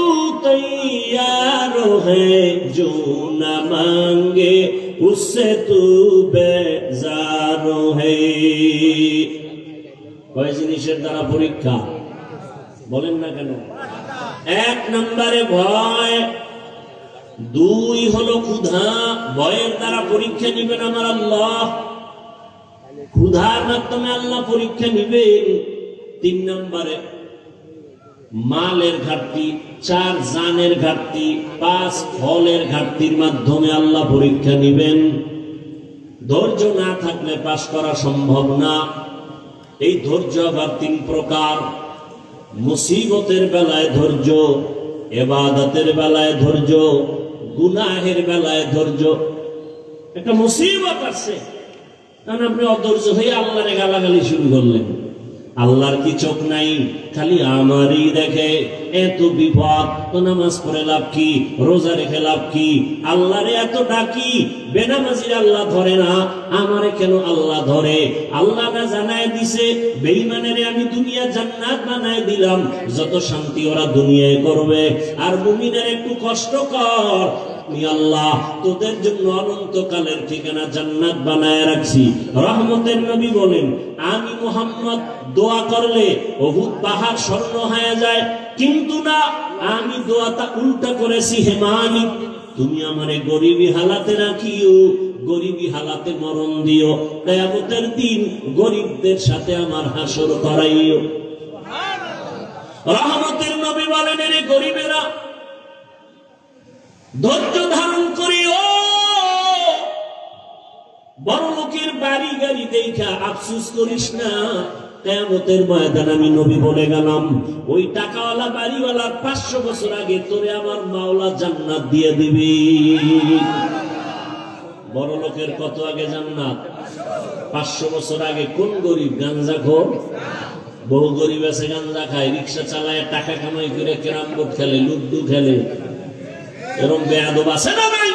তৈয়ার है जो न मांगे उससे तू बेजार है। কয় জিনিসের দ্বারা পরীক্ষা বলেন না কেন? এক নম্বরে ভয়, দুই হলো ক্ষুধা। ভয়ের দ্বারা পরীক্ষা নিবেন আমার আল্লাহ, ক্ষুধার মাধ্যমে আল্লাহ পরীক্ষা নিবেন। তিন নম্বরে মালের ঘাটতি, চার জানের ঘাটতি, পাঁচ ফলের ঘাটতির মাধ্যমে আল্লাহ পরীক্ষা নিবেন। ধৈর্য না থাকলে পাস করা সম্ভব না। এই ধৈর্য আবার তিন প্রকার। মুসিবতের বেলায় ধৈর্য, ইবাদতের বেলায় ধৈর্য, গুনাহের বেলায় ধৈর্য। একটা মুসিবত আছে, কারণ আপনি অধৈর্য হয়ে আল্লাহরে গালাগালি শুরু করলেন। আল্লাহর কি চোখ নাই? খালি আমারই দেখে। এত বিপদ, তো নামাজ পড়ে লাভ কি, রোজা রেখে লাভ কি? আল্লাহরে এত ডাকি, বেনামাজির আল্লাহ ধরে না, আমারে কেন আল্লাহ ধরে? আল্লাহ না জানায় দিছে বেঈমানেরে আমি দুনিয়া জান্নাত বানায় দিলাম, যত শান্তি ওরা দুনিয়ায় করবে। আর মুমিনের একটু কষ্ট কর, আল্লাহ তোদের জন্য অনন্তকালের ঠিকানা জান্নাত বানায় রাখছি। রহমতের নবী বলেন, আমি মুহাম্মদ দোয়া করলে উহুদ পাহাড় স্বর্ণ হয়ে যায়, কিন্তু না, আমি দোয়াটা উল্টা করেছি। হে মালিক, তুমি আমারে গরিবী হালাতে রাখিও, গরিবী হালাতে মরণ দিও, কিয়ামতের দিন গরিবদের সাথে আমার হাসর করাইও। রহমতের নবী বলেন, এরে গরিবেরা ধৈর্য ধারণ করিও। বড় লোকের বাড়ি গাড়ি দেখা আফসোস করিস না। কিয়ামতের ময়দান আমি নবী বলে গেলাম, ওই টাকাওয়ালা বাড়িওয়ালার 500 বছর আগে তোরে আমার মাওলা জান্নাত দিয়ে দিবি। বড় লোকের কত আগে জান্নাত? 500 বছর আগে। কোন গরিব? গাঞ্জাখোর। বহু গরিব আছে গাঁজা খায়, রিক্সা চালায়, টাকা কামাই করে ক্যারাম বোর্ড খেলে, লুডু খেলে। এরকম বেয়াদব আছে না ভাই?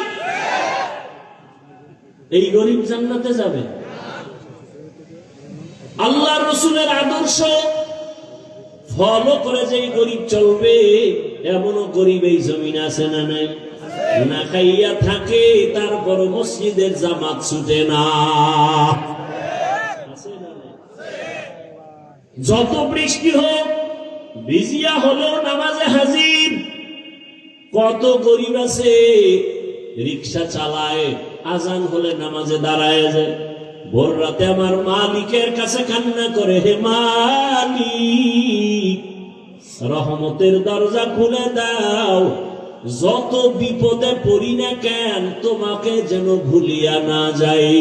এই গরিব জান্নাতে যাবে? আল্লাহ রসুলের আদর্শ ফলো করে যে গরিব চলবে, এমনও গরিব এই জমিন আছে না নাই? না খাইয়া থাকে, তারপর মসজিদের জামাত ছুটে না। যত বৃষ্টি হোক, ভিজিয়া হলেও নামাজে হাজির। কত গরিব আছে রিক্সা চালায়, আজান হলে নামাজে দাঁড়ায় যায়। ভোর রাতে আমার মালিকের কাছে কান্না করে, হে মালিক, রহমতের দরজা খুলে দাও, যত বিপদে পড়ি না কেন তোমাকে যেন ভুলিয়া না যাই।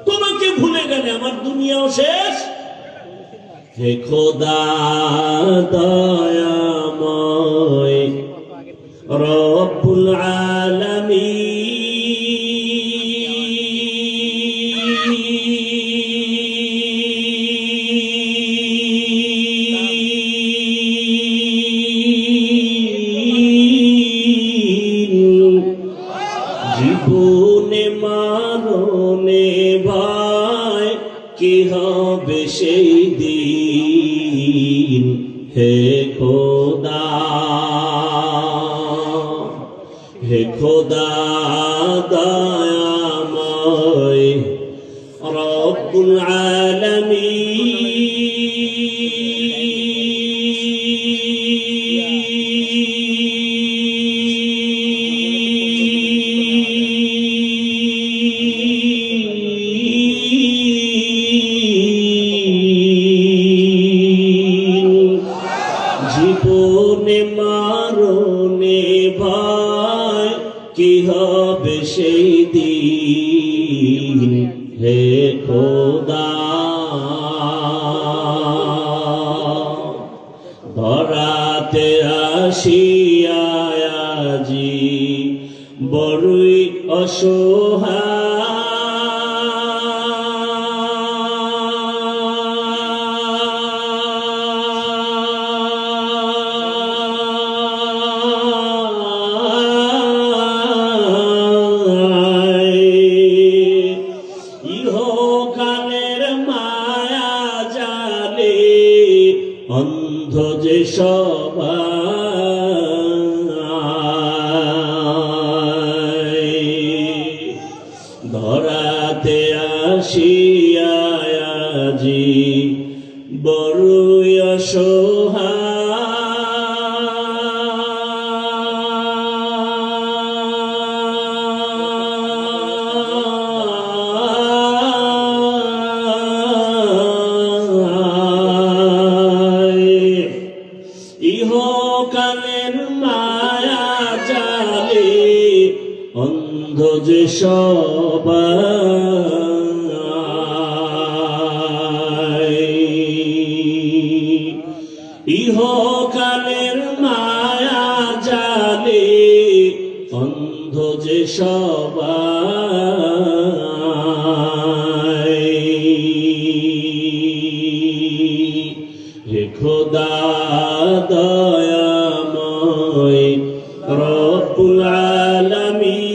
তোমাকে ভুলে গেলে আমার দুনিয়াও শেষ। হে খোদা দয়াময় রব্বুল আলামিন, জীবনে মারণে ভাই কি হবে সেই দিন, হে খোদা, হে খোদা দয়াময় রব্বুল আলামিন। জীবনে মারণে ভাই কি হবে সেই দিন, হে খোদা। ধরাতে আসিয়া আজি বড়ই অসহায়, ইহকালের মায়া জালে অন্ধ যে সবাই, ধরাতে আসিয়া আজি বড়ই অসহায়। ইহকালের মায়া জালে অন্ধ যে সবাই, ইহকালের মায়া জালে অন্ধ যে সবাই। হে খোদা দয়াময় রব্বুল আলামিন,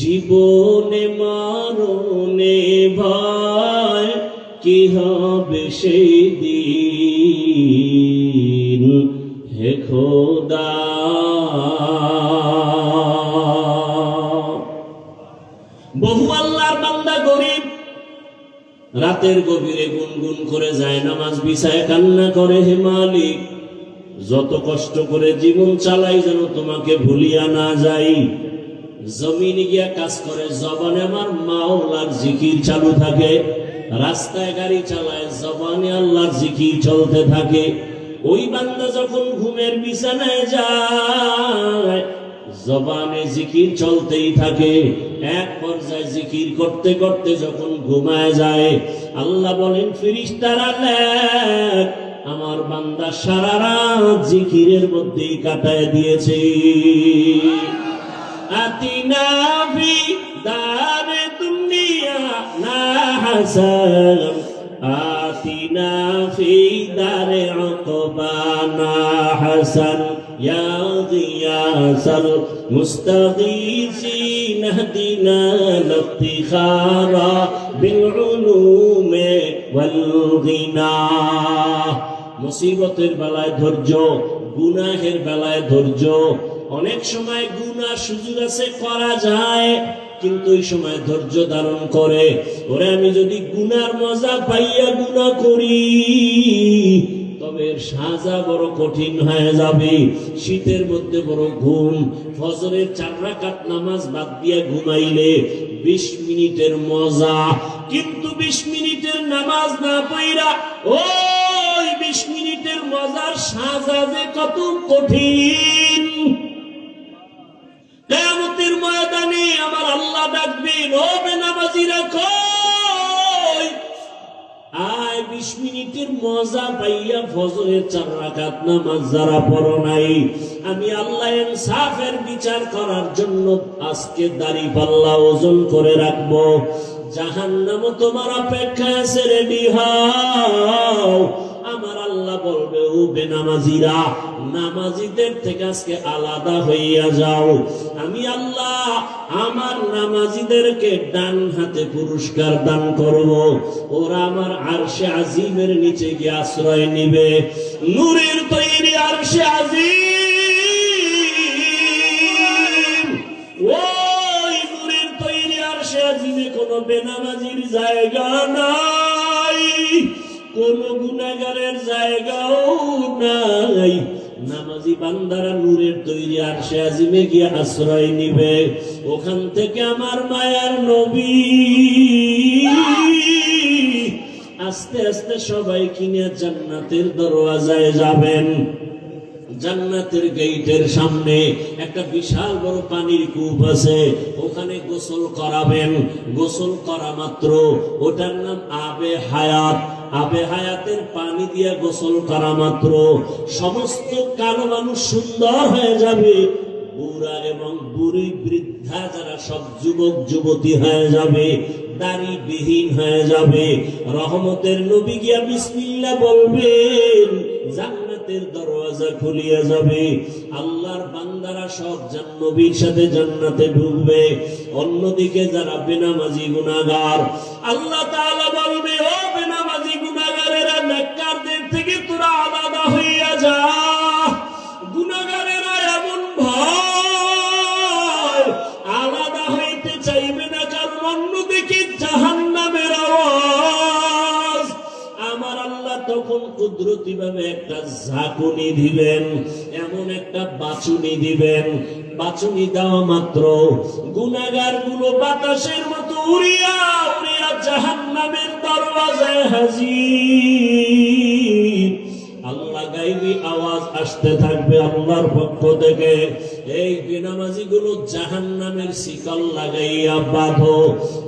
জীবনে মারণে ভাই কি হবে সেই দিন, হে খোদা। বহু আল্লাহর বান্দা গরিব রাতের গভীরে গুনগুন করে যায় নামাজ বিছায় কান্না করে, হে মালিক, যত কষ্ট করে জীবন চালাই যেন তোমাকে ভুলিয়া না যাই। জমিনে গিয়া কাজ করে, জবানে আমার মাওলার জিকির চালু থাকে। রাস্তায় গাড়ি চালায়, জবানে আল্লাহর জিকির চলতে থাকে। ওই বান্দা যখন ঘুমের বিছানায় যায়, জবানে জিকির চলতেই থাকে। এক পর্যায়ে জিকির করতে করতে যখন ঘুমায় যায়, আল্লাহ বলেন, ফেরেশতারা লেখ, আমার বান্দা সারা রাত জিকিরের মধ্যেই কাটায় দিয়েছে। আতিনা ফি দারে দুনিয়া না হাসান, আতিনা ফি দারে উকবা না হাসান, ইয়া গিয়াসাল মুস্তাগীসিন ইহদিনা লিফতিখারা বিল উলুমি ওয়াল গিনা। মুসিবতের বেলায় ধৈর্য, গুনাহের বেলায় ধৈর্য। অনেক সময় গুনাহ সুযোগ আছে করা যায়, কিন্তু ওই সময় ধৈর্য ধারণ করে, ওরে আমি যদি গুনার মজা পাইয়া গুনাহ করি তবে এর সাজা বড় কঠিন হয়ে যাবে। শীতের মধ্যে বড় ঘুম, ফজরের 4 রাকাত নামাজ বাদ দিয়ে ঘুমাইলে 20 মিনিটের মজা, কিন্তু 20 মিনিটের নামাজ না পড়া ওই 20 মিনিটের মজার সাজা যে কত কঠিন। কিয়ামতের ময়দানে আমার আল্লাহ ডাকবেন, ও বেনামাজিরা কই আয় 20 মিনিটের মজা পাইয়া ফজরের 4 রাকাত নামাজ যারা পড়ো নাই, আমি আল্লাহ ইনসাফের বিচার করার জন্য আজকে দাড়ি পাল্লা ওজন করে রাখবো। জাহান্নাম তোমার অপেক্ষায় আছে, রেডি হও। আমার আল্লাহ বলবে, ও বেনামাজিরা, নামাজিদের থেকে আজকে আলাদা হইয়া যাও। আমি আল্লাহ আমার নামাজিদেরকে ডান হাতে পুরস্কার দান করব, ওরা আমার আরশে আজিমের নিচে গিয়ে আশ্রয় নিবে। নূরের তৈরি আরশে আজিম, ওই নূরের তৈরি আরশে আজিমে কোনো বেনামাজির জায়গা নাই, কোন গুনাহগারের জায়গাও নাই। নামাজি বান্দারা নূরের তৈরি আরশে আজিমে গিয়ে আশ্রয় নিবে। ওখান থেকে আমার মায়ার নবী আস্তে আস্তে সবাই কিনে জান্নাতের দরওয়াজায় যাবেন। জান্নাতের গেটের সামনে একটা বিশাল বড় পানির কূপ আছে, ওখানে গোসল করাবেন। গোসল করা মাত্র ওটার নাম আবে হায়াত। আবে হায়াতের পানি দিয়ে গোসল করা মাত্র সমস্ত কালো মানুষ সুন্দর হয়ে যাবে, বুড়া এবং বুড়ি বৃদ্ধা যারা সব যুবক যুবতী হয়ে যাবে, দাড়িবিহীন হয়ে যাবে। রহমতের নবী গিয়া বিসমিল্লাহ বলবেন, জান্নাতের দরওয়াজা খুলিয়া যাবে। আল্লাহর বান্দারা সব নবীর সাথে জান্নাতে ঢুকবে। অন্যদিকে যারা বেনামাজি গুনাহগার, আল্লাহ তাআলা বলবে, ও বেনামাজি গুনাহগারেরা, নেককারদের থেকে তোরা আলাদা হইয়া যা। গুনাহগারেরা এমন ভয় আলাদা হইতে চাইবে না, কারণ অন্যদিকে জাহান্নামের আওয়াজ। আমার আল্লাহ তখন কুদরতি ভাবে একটা ঝাঁকুনি দিবেন, এমন একটা বাচুনি দিবেন। বাচুনি দেওয়া মাত্র গুনাহগার গুলো বাতাসের মতো উড়িয়া উড়িয়া জাহান্নামের দরওয়াজায় হাজির। আল্লাহ গায়বী আওয়াজ আসতে থাকবে আল্লাহর পক্ষ থেকে, এই বেনামাজি গুলো জাহান্নামের শিকল লাগাইয়া বাঁধো,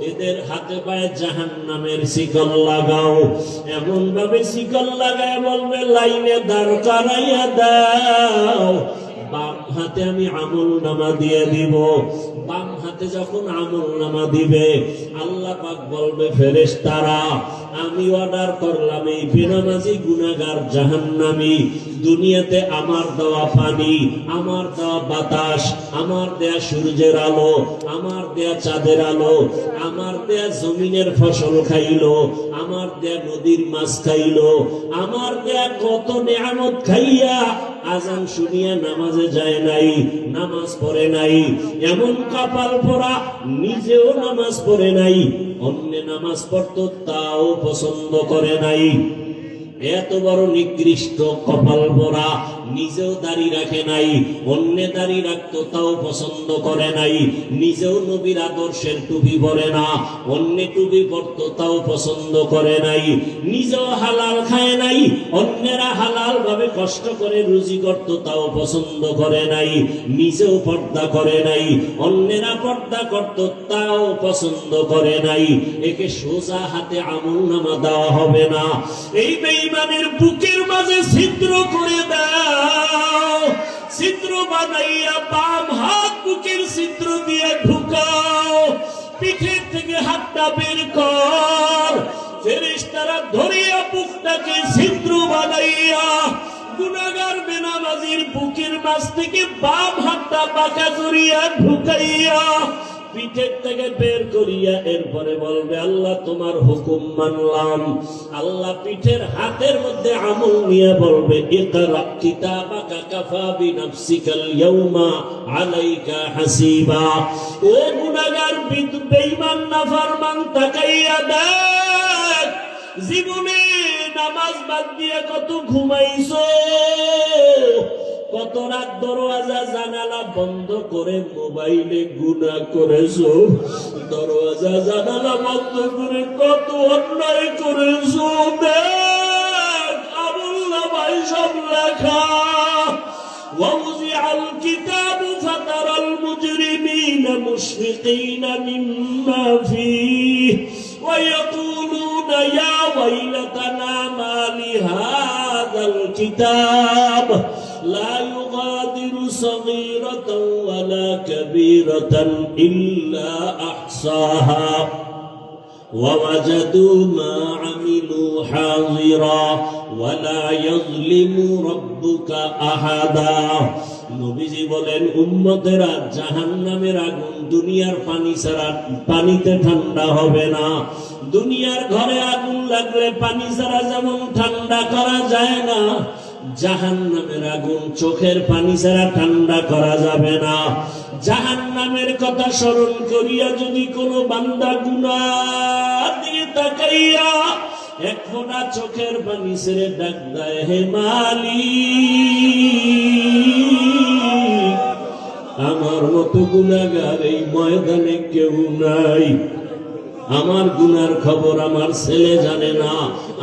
এদের হাতে পায়ে জাহান্নামের শিকল লাগাও। এমন ভাবে শিকল লাগায় বলবে, লাইনে দাঁড় করাইয়া দাও। বাম হাতে আমি আমল নামা দিয়ে দিব। বাম হাতে যখন আমল নামা দিবে, আল্লাহ পাক বলবে, ফেরেশতারা, আমি অর্ডার করলাম এই বেনামাজি গুনাহগার জাহান্নামী দুনিয়াতে আমার দেওয়া পানি, আমার দেওয়া বাতাস, আমার দেয়া সূর্যের আলো, আমার দেয়া চাঁদের আলো, আমার দেয়া জমিনের ফসল খাইলো, আমার দেয়া নদীর মাছ খাইলো, আমার দেয়া কত নেয়ামত খাইয়া আজান শুনিয়া নামাজে যায় নাই, নামাজ পড়ে নাই। এমন কপাল পোড়া, নিজেও নামাজ পড়ে নাই, অন্য নামাজ পড়তো তাও পছন্দ করে নাই। এত বড় নিকৃষ্ট কপাল পোড়া, নিজেও দাড়ি রাখে নাই, অন্য দাড়ি রাখতো তাও পছন্দ করে নাই, নিজেও নবীর আদর্শের টুপি পরে না, অন্য টুপি পরতো তাও পছন্দ করে নাই, নিজেও হালাল খায় নাই, অন্যেরা হালাল ভাবে কষ্ট করে রুজি করতো তাও পছন্দ করে নাই, নিজেও পর্দা করে নাই, অন্যেরা পর্দা করতো তাও পছন্দ করে নাই। একে সোজা হাতে আমলনামা দেওয়া হবে না। এই বেঈমানের বুকের মাঝে ছিদ্র করে দাও, ছিদ্র বানাইয়া বাম হাত বুকের ছিদ্র দিয়ে ঢুকাও, পিঠের থেকে হাতটা বের কর, ফেরেশতারা ধরিয়া বুকটাকে ছিদ্র বানাইয়া গুনাহগার বেনামাজির বুকের মাঝ থেকে বাম হাতটা বাঁকা করিয়া ঢুকাইয়া পিঠের থেকে বের করিয়া এরপরে বলবে আল্লাহ তোমার হুকুম মানলাম। আল্লাহ পিঠের হাতের মধ্যে আমল নিয়ে বলবে ইকরা কিতাবাকা কাফা বিনাফসিকাল ইয়াউমা আলাইকা হাসিবা। ও গুনাহগার বেঈমান নাফরমান তাকাইয়া দেখ, জীবনে নামাজ বাদ দিয়ে কত ঘুমাইছো, কত রাত দরওয়াজা জানালা বন্ধ করে মোবাইলে গুনাহ করেছো, দরওয়াজা জানালা বন্ধ করে কত অন্যায় করেছো। দেখ আমলনামায় সব লেখা। ওয়াউযিআল কিতাবু ফাতারাল মুজরিমিনা মুশফিকিনা মিম্মা ফীহি ওয়া ইয়াকুলুনা ইয়া ওয়াইলাতানা মা লিহাযাল কিতাব لا يغادر صغيرة ولا كبيرة إلا أحصاها ووجدوا ما عملوا حاضرا ولا يظلم ربك أحدا। নবীজি বলেন উম্মতেরা জাহান্নামের আগুন দুনিয়ার পানি ছাড়া পানিতে ঠান্ডা হবে না। দুনিয়ার ঘরে আগুন লাগলে পানি ছাড়া যেমন ঠান্ডা করা যায় না, জাহান্নামের আগুন চোখের পানি ছাড়া ঠান্ডা করা যাবে না। জাহান্নামের কথা স্মরণ করিয়া যদি কোনো বান্দা গুনাহ দিয়ে তাকাইয়া এক ফোঁটা চোখের পানি ছেড়ে ডাক দেয় হে মালিক, আমার মতো গুনাহগার এই ময়দানে কেউ নাই। আমার গুনার খবর আমার ছেলে জানে না,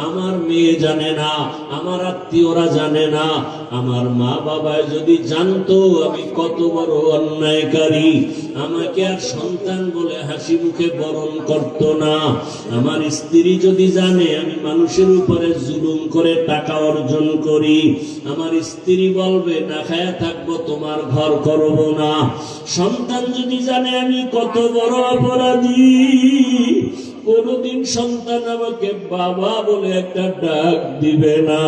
আমার মেয়ে জানে না, আমার আত্মীয়রা জানে না। আমার মা বাবা যদি জানতো আমি কত বড় অন্যায়কারী, আমাকে আর সন্তান বলে হাসি মুখে বরণ করত না। আমার স্ত্রী যদি জানে আমি মানুষের উপরে জুলুম করে টাকা অর্জন করি, আমার স্ত্রী বলবে না খায়া থাকবো, তোমার ঘর করব না। সন্তান যদি জানে আমি কত বড় অপরাধী, কোনদিন সন্তান আমাকে বাবা বলে একটা ডাক দিবে না।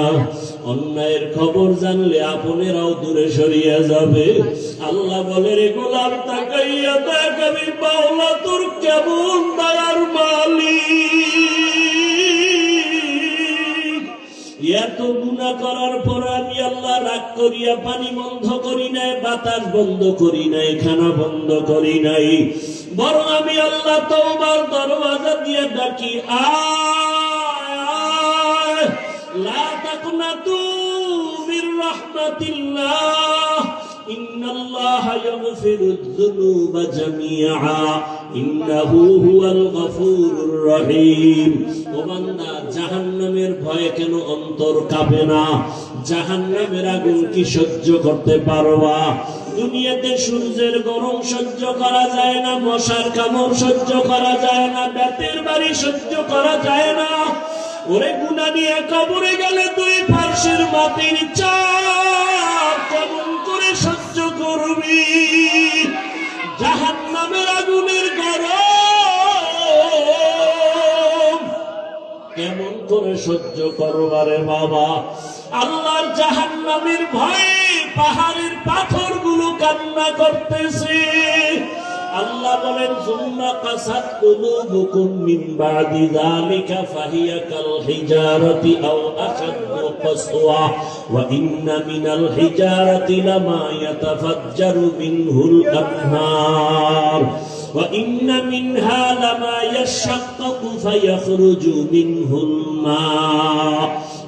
অন্যায়ের খবর জানলে আপনেরাও দূরে সরিয়ে যাবে। আল্লাহ বলে রে গোলাম তাকাইয়া দেখ আমি মাওলা তোর কেমন দয়ার মালিক। এত গুনাহ করার পর আমি আল্লাহ রাগ করিয়া পানি বন্ধ করি নাই, বাতাস বন্ধ করি নাই, খানা বন্ধ করি নাই, বরং আমি আল্লাহ তওবার দরওয়াজা দিয়ে ডাকি আয় লা তাকনাতু মির রাহমাতিল্লাহ ইন্নাল্লাহা ইয়াগফিরুয যুনুবা জামিআ ইন্নাহু হুয়াল গফুরুর রহিম। ও বান্দা, জাহান্নামের ভয়ে কেন অন্তর কাঁপে না? জাহান্নামের আগুন কি সহ্য করতে পারবা? দুনিয়াতে সূর্যের গরম সহ্য করা যায় না, মশার কামড় সহ্য করা যায় না, বেতের বাড়ি সহ্য করা যায় না। ওরে গুনাহ নিয়ে কবরে গেলে তুই ফারশের মাটির চাপ কেমন করে সহ্য করবি? জাহান্নামের আগুনের গরম কেমন করে সহ্য করবারে বাবা? আল্লাহর জাহান্নামের ভয়ে পাহাড়ের পাথরগুলো কান্না করতেছে। আল্লাহ বলেন সুম্মা কাসাত কুলুবুকুম মিন বাদি যালিকা ফাহিয়া কাল হিজারাতি আও আশাদ্দু কাসওয়া ওয়া ইন্না মিনাল হিজারাতি লামা ইয়াতাফাজ্জারু মিনহুল আনহার। ওয়া ইন্না মিনহা লামা ইয়াশাক্কাকু ফায়াখরুজু মিনহুল মা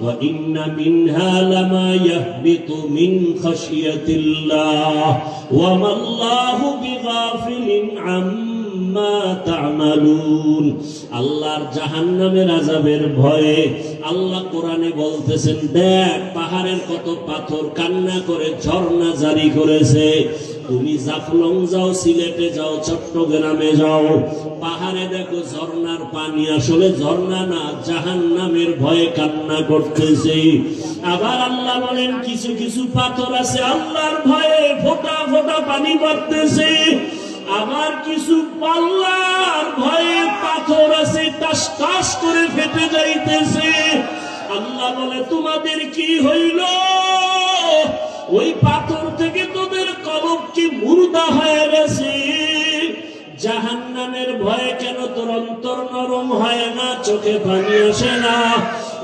ওয়া ইন্না মিনহা লামা ইয়াহবিতু মিন খাশিয়াতিল্লাহ ওয়া মাল্লাহু বিগাফিলিন আম্মা তা'মালুন। আল্লাহর জাহান্নামের আযাবের ভয়ে আল্লাহ কোরআনে বলতেছেন, দেখ পাহাড়ের কত পাথর কান্না করে ঝর্ণা জারি করেছে। তুমি জাফলং যাও, সিলেটে যাও, চট্টগ্রামে যাও, পাহাড়ে দেখো ঝর্ণার পানি আসলে ঝর্ণা না, জাহান্নামের ভয়ে কান্না করতেছে। আবার আল্লাহ বলেন কিছু কিছু পাথর আছে আল্লাহর ভয়ে ফোঁটা ফোঁটা পানি পড়তেছে। আবার কিছু পাল্লার ভয়ে পাথর আছে টাস টাস করে ফেটে যাইতেছে। আল্লাহ বলে তোমাদের কি হইল? ওই পাথর থেকে তোদের কলব কি মুর্দা হয়ে গেছে? জাহান্নামের ভয়ে কেন তোর অন্তর নরম হয় না, চোখে পানি আসে না?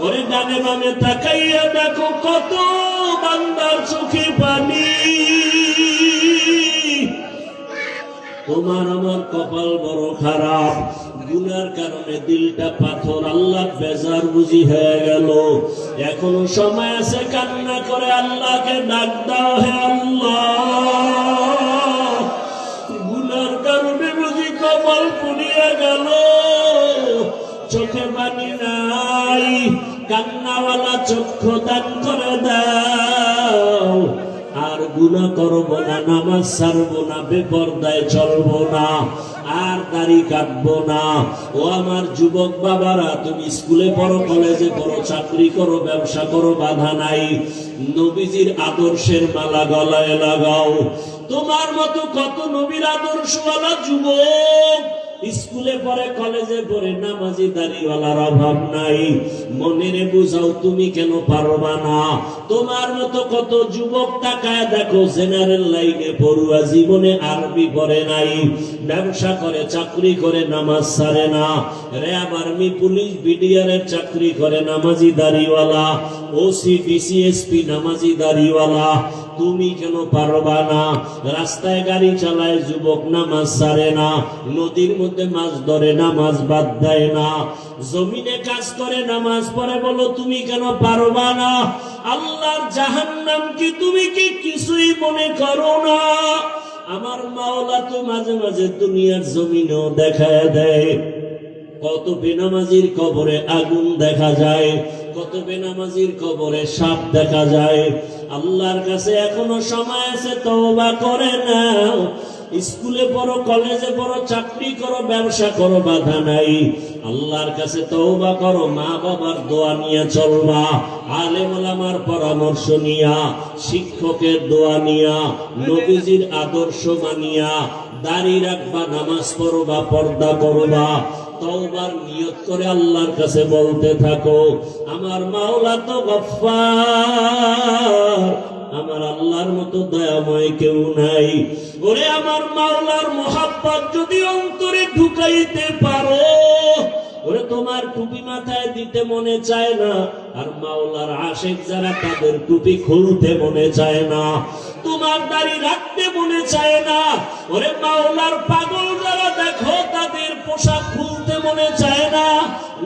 ওরে ডানে বামে তাকাইয়া দেখো কত বান্দার চোখে পানি। তোমার আমার কপাল বড় খারাপ, গুনার কারণে দিলটা পাথর, আল্লাহ বেজার বুঝি হয়ে গেল। এখনো সময় আছে, কান্না করে আল্লাহকে ডাক দাও, হে আল্লাহ গুনার কারণে বুঝি কপাল পুড়িয়ে গেল, চোখে পানি নাই, কান্নাওয়ালা চক্ষু দান করে দাও। আর গুনাহ করব না, নামাজ ছাড়বো না, বেপরদায় চলবো না, আর দাড়ি কাটবো না। ও আমার যুবক বাবারা, তুমি স্কুলে পড়ো, কলেজে পড়ো, চাকরি করো, ব্যবসা করো, বাধা নাই। নবীজির আদর্শের মালা গলায় লাগাও। তোমার মতো কত নবীর আদর্শওয়ালা যুবক স্কুলে পড়ে, কলেজে পড়ে, নামাজি দাড়িওয়ালার অভাব নাই। মনেরে বুঝাও তুমি কেন পারবা না? তোমার মতো কত যুবক তাকায় দেখো জেনারেল লাইনে পড়ুয়া, জীবনে আরবি পড়ে নাই, ব্যবসা করে, চাকরি করে, নামাজ ছাড়ে না, র্যাব, আর্মি, পুলিশ, বিডিআর এর চাকরি করে, নামাজি দাড়িওয়ালা, ওসি, ডিসিএসপি, নামাজি দাড়িওয়ালা। তুমি কেন পারবা না? রাস্তায় গাড়ি চালায় যুবক, নামাজ ছাড়ে না, নদীর মধ্যে মাছ ধরে, নামাজ বাদ দেয় না, জমিনে কাজ করে, নামাজ পড়ে, বলো তুমি কেন পারবা না? আল্লাহর জাহান্নাম কি তুমি কি কিছুই মনে করো না? আমার মাওলা তো মাঝে মাঝে দুনিয়ার জমিনেও দেখায় দেয়। কত বেনামাজির কবরে আগুন দেখা যায়, কত বেনামাজির কবরে সাপ দেখা যায়। আল্লাহর কাছে এখনো সময় আছে, তওবা করে নাও। স্কুলে পড়ো, কলেজে পড়ো, চাকরি করো, ব্যবসা করো, বাধা নাই। আল্লাহর কাছে তওবা করো, মা বাবার দোয়া নিয়ে চলবা, আলেম ওলামার পরামর্শ নিয়া, শিক্ষকের দোয়া নিয়া, নবীজির আদর্শ মানিয়া দাড়ি রাখবা, নামাজ পড়বা, পর্দা করবা, তওবার নিয়ত করে আল্লাহর কাছে বলতে থাকো, আমার মাওলা তো গফফার, আমার আল্লাহর মতো দয়াময় কেউ নাই। ওরে আমার মাওলার মোহাব্বত যদি অন্তরে ঢুকাইতে পারো, ওরে তোমার টুপি মাথায় দিতে মনে চায় না, আর মাওলার আশিক যারা তাদের টুপি খুলতে মনে চায় না, তোমার দাড়ি রাখতে মনে চায় না। ওরে মাওলার পাগল যারা দেখো তাদের পোশাক খুলতে মনে চায় না,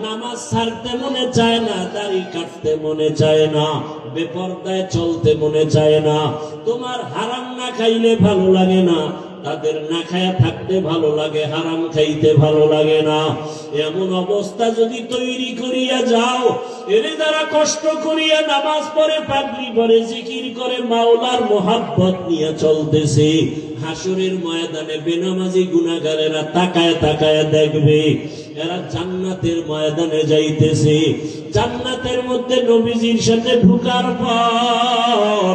নামাজ ছাড়তে মনে চায় না, দাড়ি কাটতে মনে চায় না, বেপরদায় চলতে মনে চায় না। তোমার হারাম না খাইলে ভালো লাগে না, তাদের না খায়া থাকতে ভালো লাগে, হারাম খাইতে ভালো লাগে না। এমন অবস্থা যদি তৈরি করিয়া যাও, এরে যারা কষ্ট করিয়া নামাজ পড়ে, পাগড়ি পরে, জিকির করে, মাওলার মোহাব্বত নিয়ে চলতেছে, হাসরের ময়দানে বেনামাজি গুনাহগারেরা তাকায় তাকায় দেখবে এরা জান্নাতের ময়দানে যাইতেছে। জান্নাতের মধ্যে নবীজির সাথে ঢুকার পর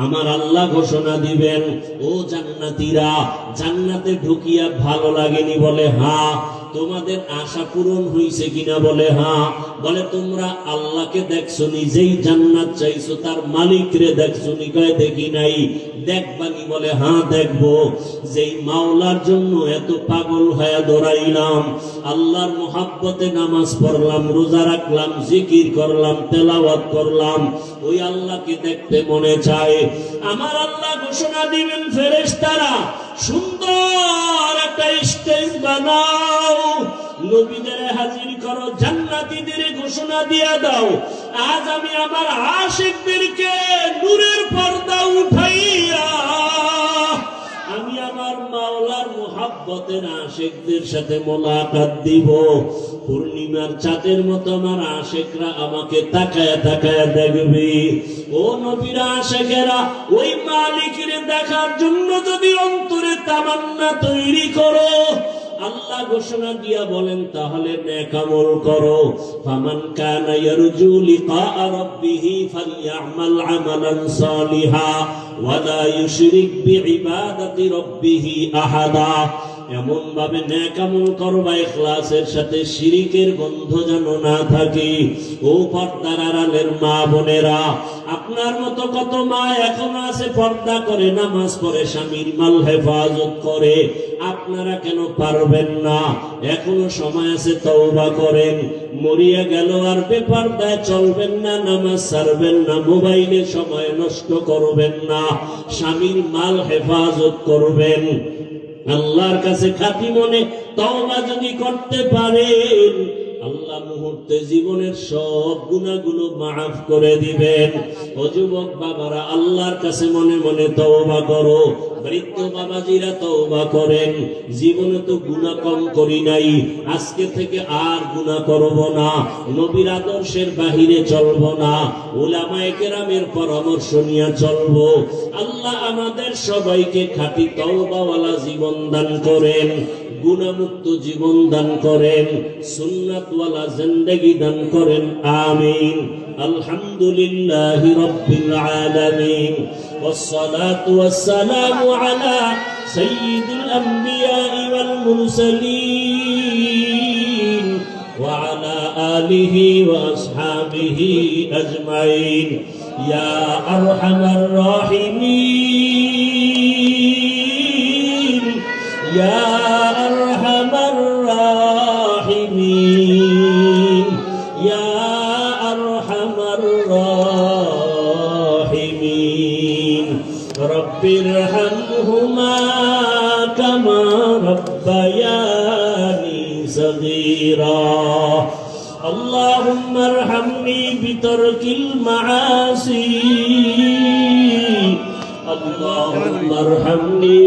আমার আল্লাহ ঘোষণা দিবেন, ও জান্নাতীরা, জান্নাতে ঢুকিয়া ভালো লাগেনি? বলে হ্যাঁ। তোমাদের আশা পূরণ হইছে কিনা? বলে হ্যাঁ। বলে তোমরা আল্লাহকে দেখছো, নিজেই জান্নাত চাইছো, তার মালিক রে দেখছো নি? কয় দেখি নাই। দেখবানি? বলে হ্যাঁ দেখবো। যেই মাওলার জন্য এত পাগল হয়ে দৌড়াইলাম, আল্লাহর মোহাব্বতে নামাজ পড়লাম, রোজা রাখলাম, জিকির করলাম, তেলাওয়াত করলাম, ওই আল্লাহকে দেখতে মনে চায়। আমার আল্লাহ ঘোষণা দিবেন, ফেরেশতারা সুন্দর একটা স্টেজ বানাও, নবীদের হাজির করো, জান্নাতীদের ঘোষণা দিয়ে দাও, আজ আমি আমার আশিকদেরকে নূরের পর্দা উঠাইয়া আমি আমার মাওলার মুহাব্বতের আশিকদের সাথে মোলাকাত দিব। পূর্ণিমার চাঁদের মতো আমার আশিকরা আমাকে তাকায়া তাকায়া দেখবে। ও নবীর আশিকেরা, ওই মালিকের দেখার জন্য যদি অন্তরে তামান্না তৈরি করো, আল্লাহ ঘোষণা দিয়া বলেন তাহলে নেক আমল করো। ফামান কানা ইয়ারজু লিকা রাব্বিহি ফালইআমাল আমালান সালিহা ওয়া লা ইউশরিক বিইবাদাতি রাব্বিহি আহাদা। এমন ভাবে নেক আমল করবা ইখলাসের সাথে, শিরিকের গন্ধ যেন না থাকে। ও পর্দার আড়ালের মা বোনেরা, আপনার মতো কত মা এখনো আছে পর্দা করে, নামাজ পড়ে, স্বামীর মাল হেফাজত করে, আপনারা কেন পারবেন না? এখনো সময় আছে, তওবা করেন। মরিয়া গেল আর বেপরদায় চলবেন না, নামাজ ছাড়বেন না, মোবাইলে সময় নষ্ট করবেন না, স্বামীর মাল হেফাজত করবেন। আল্লাহর কাছে খাঁটি মনে তওবা যদি করতে পারেন, আল্লাহ মুহূর্তে জীবনের সব গুনাহগুলো মাফ করে দিবেন। ও যুবক বাবারা, আল্লাহর কাছে মনে মনে তওবা করো। বৃদ্ধ বাবাজিরা তওবা করেন, জীবনে তো গুনাহ কম করি নাই, আজকে থেকে আর গুনাহ করব না, নবীর আদর্শের বাহিরে চলব না, উলামায়ে কেরামের পরামর্শ নিয়ে চলব। আল্লাহ আমাদের সবাইকে খাঁটি তওবাওয়ালা জীবন দান করেন, গুনাহমুক্ত জীবন দান করেন, সুন্নাতওয়ালা জিন্দেগি দান করেন। আমিন। আলহামদুলিল্লাহি রাব্বিল আলামিন, ওয়াসসালাতু ওয়াসসালামু আলা সাইয়্যিদিল আমবিয়াই ওয়াল মুরসালিন ওয়া আলা আলিহি ওয়া আসহাবিহি আজমাইন। ইয়া আরহামার রাহিমিন, ইয়া আরহামার রাহিমিন, ইয়া আরহামার রাহিমিন। রব্বিরহামহুমা কামা রব্বায়ানি সগীরা। اللهم ارحمني بترك المعاصي، اللهم ارحمني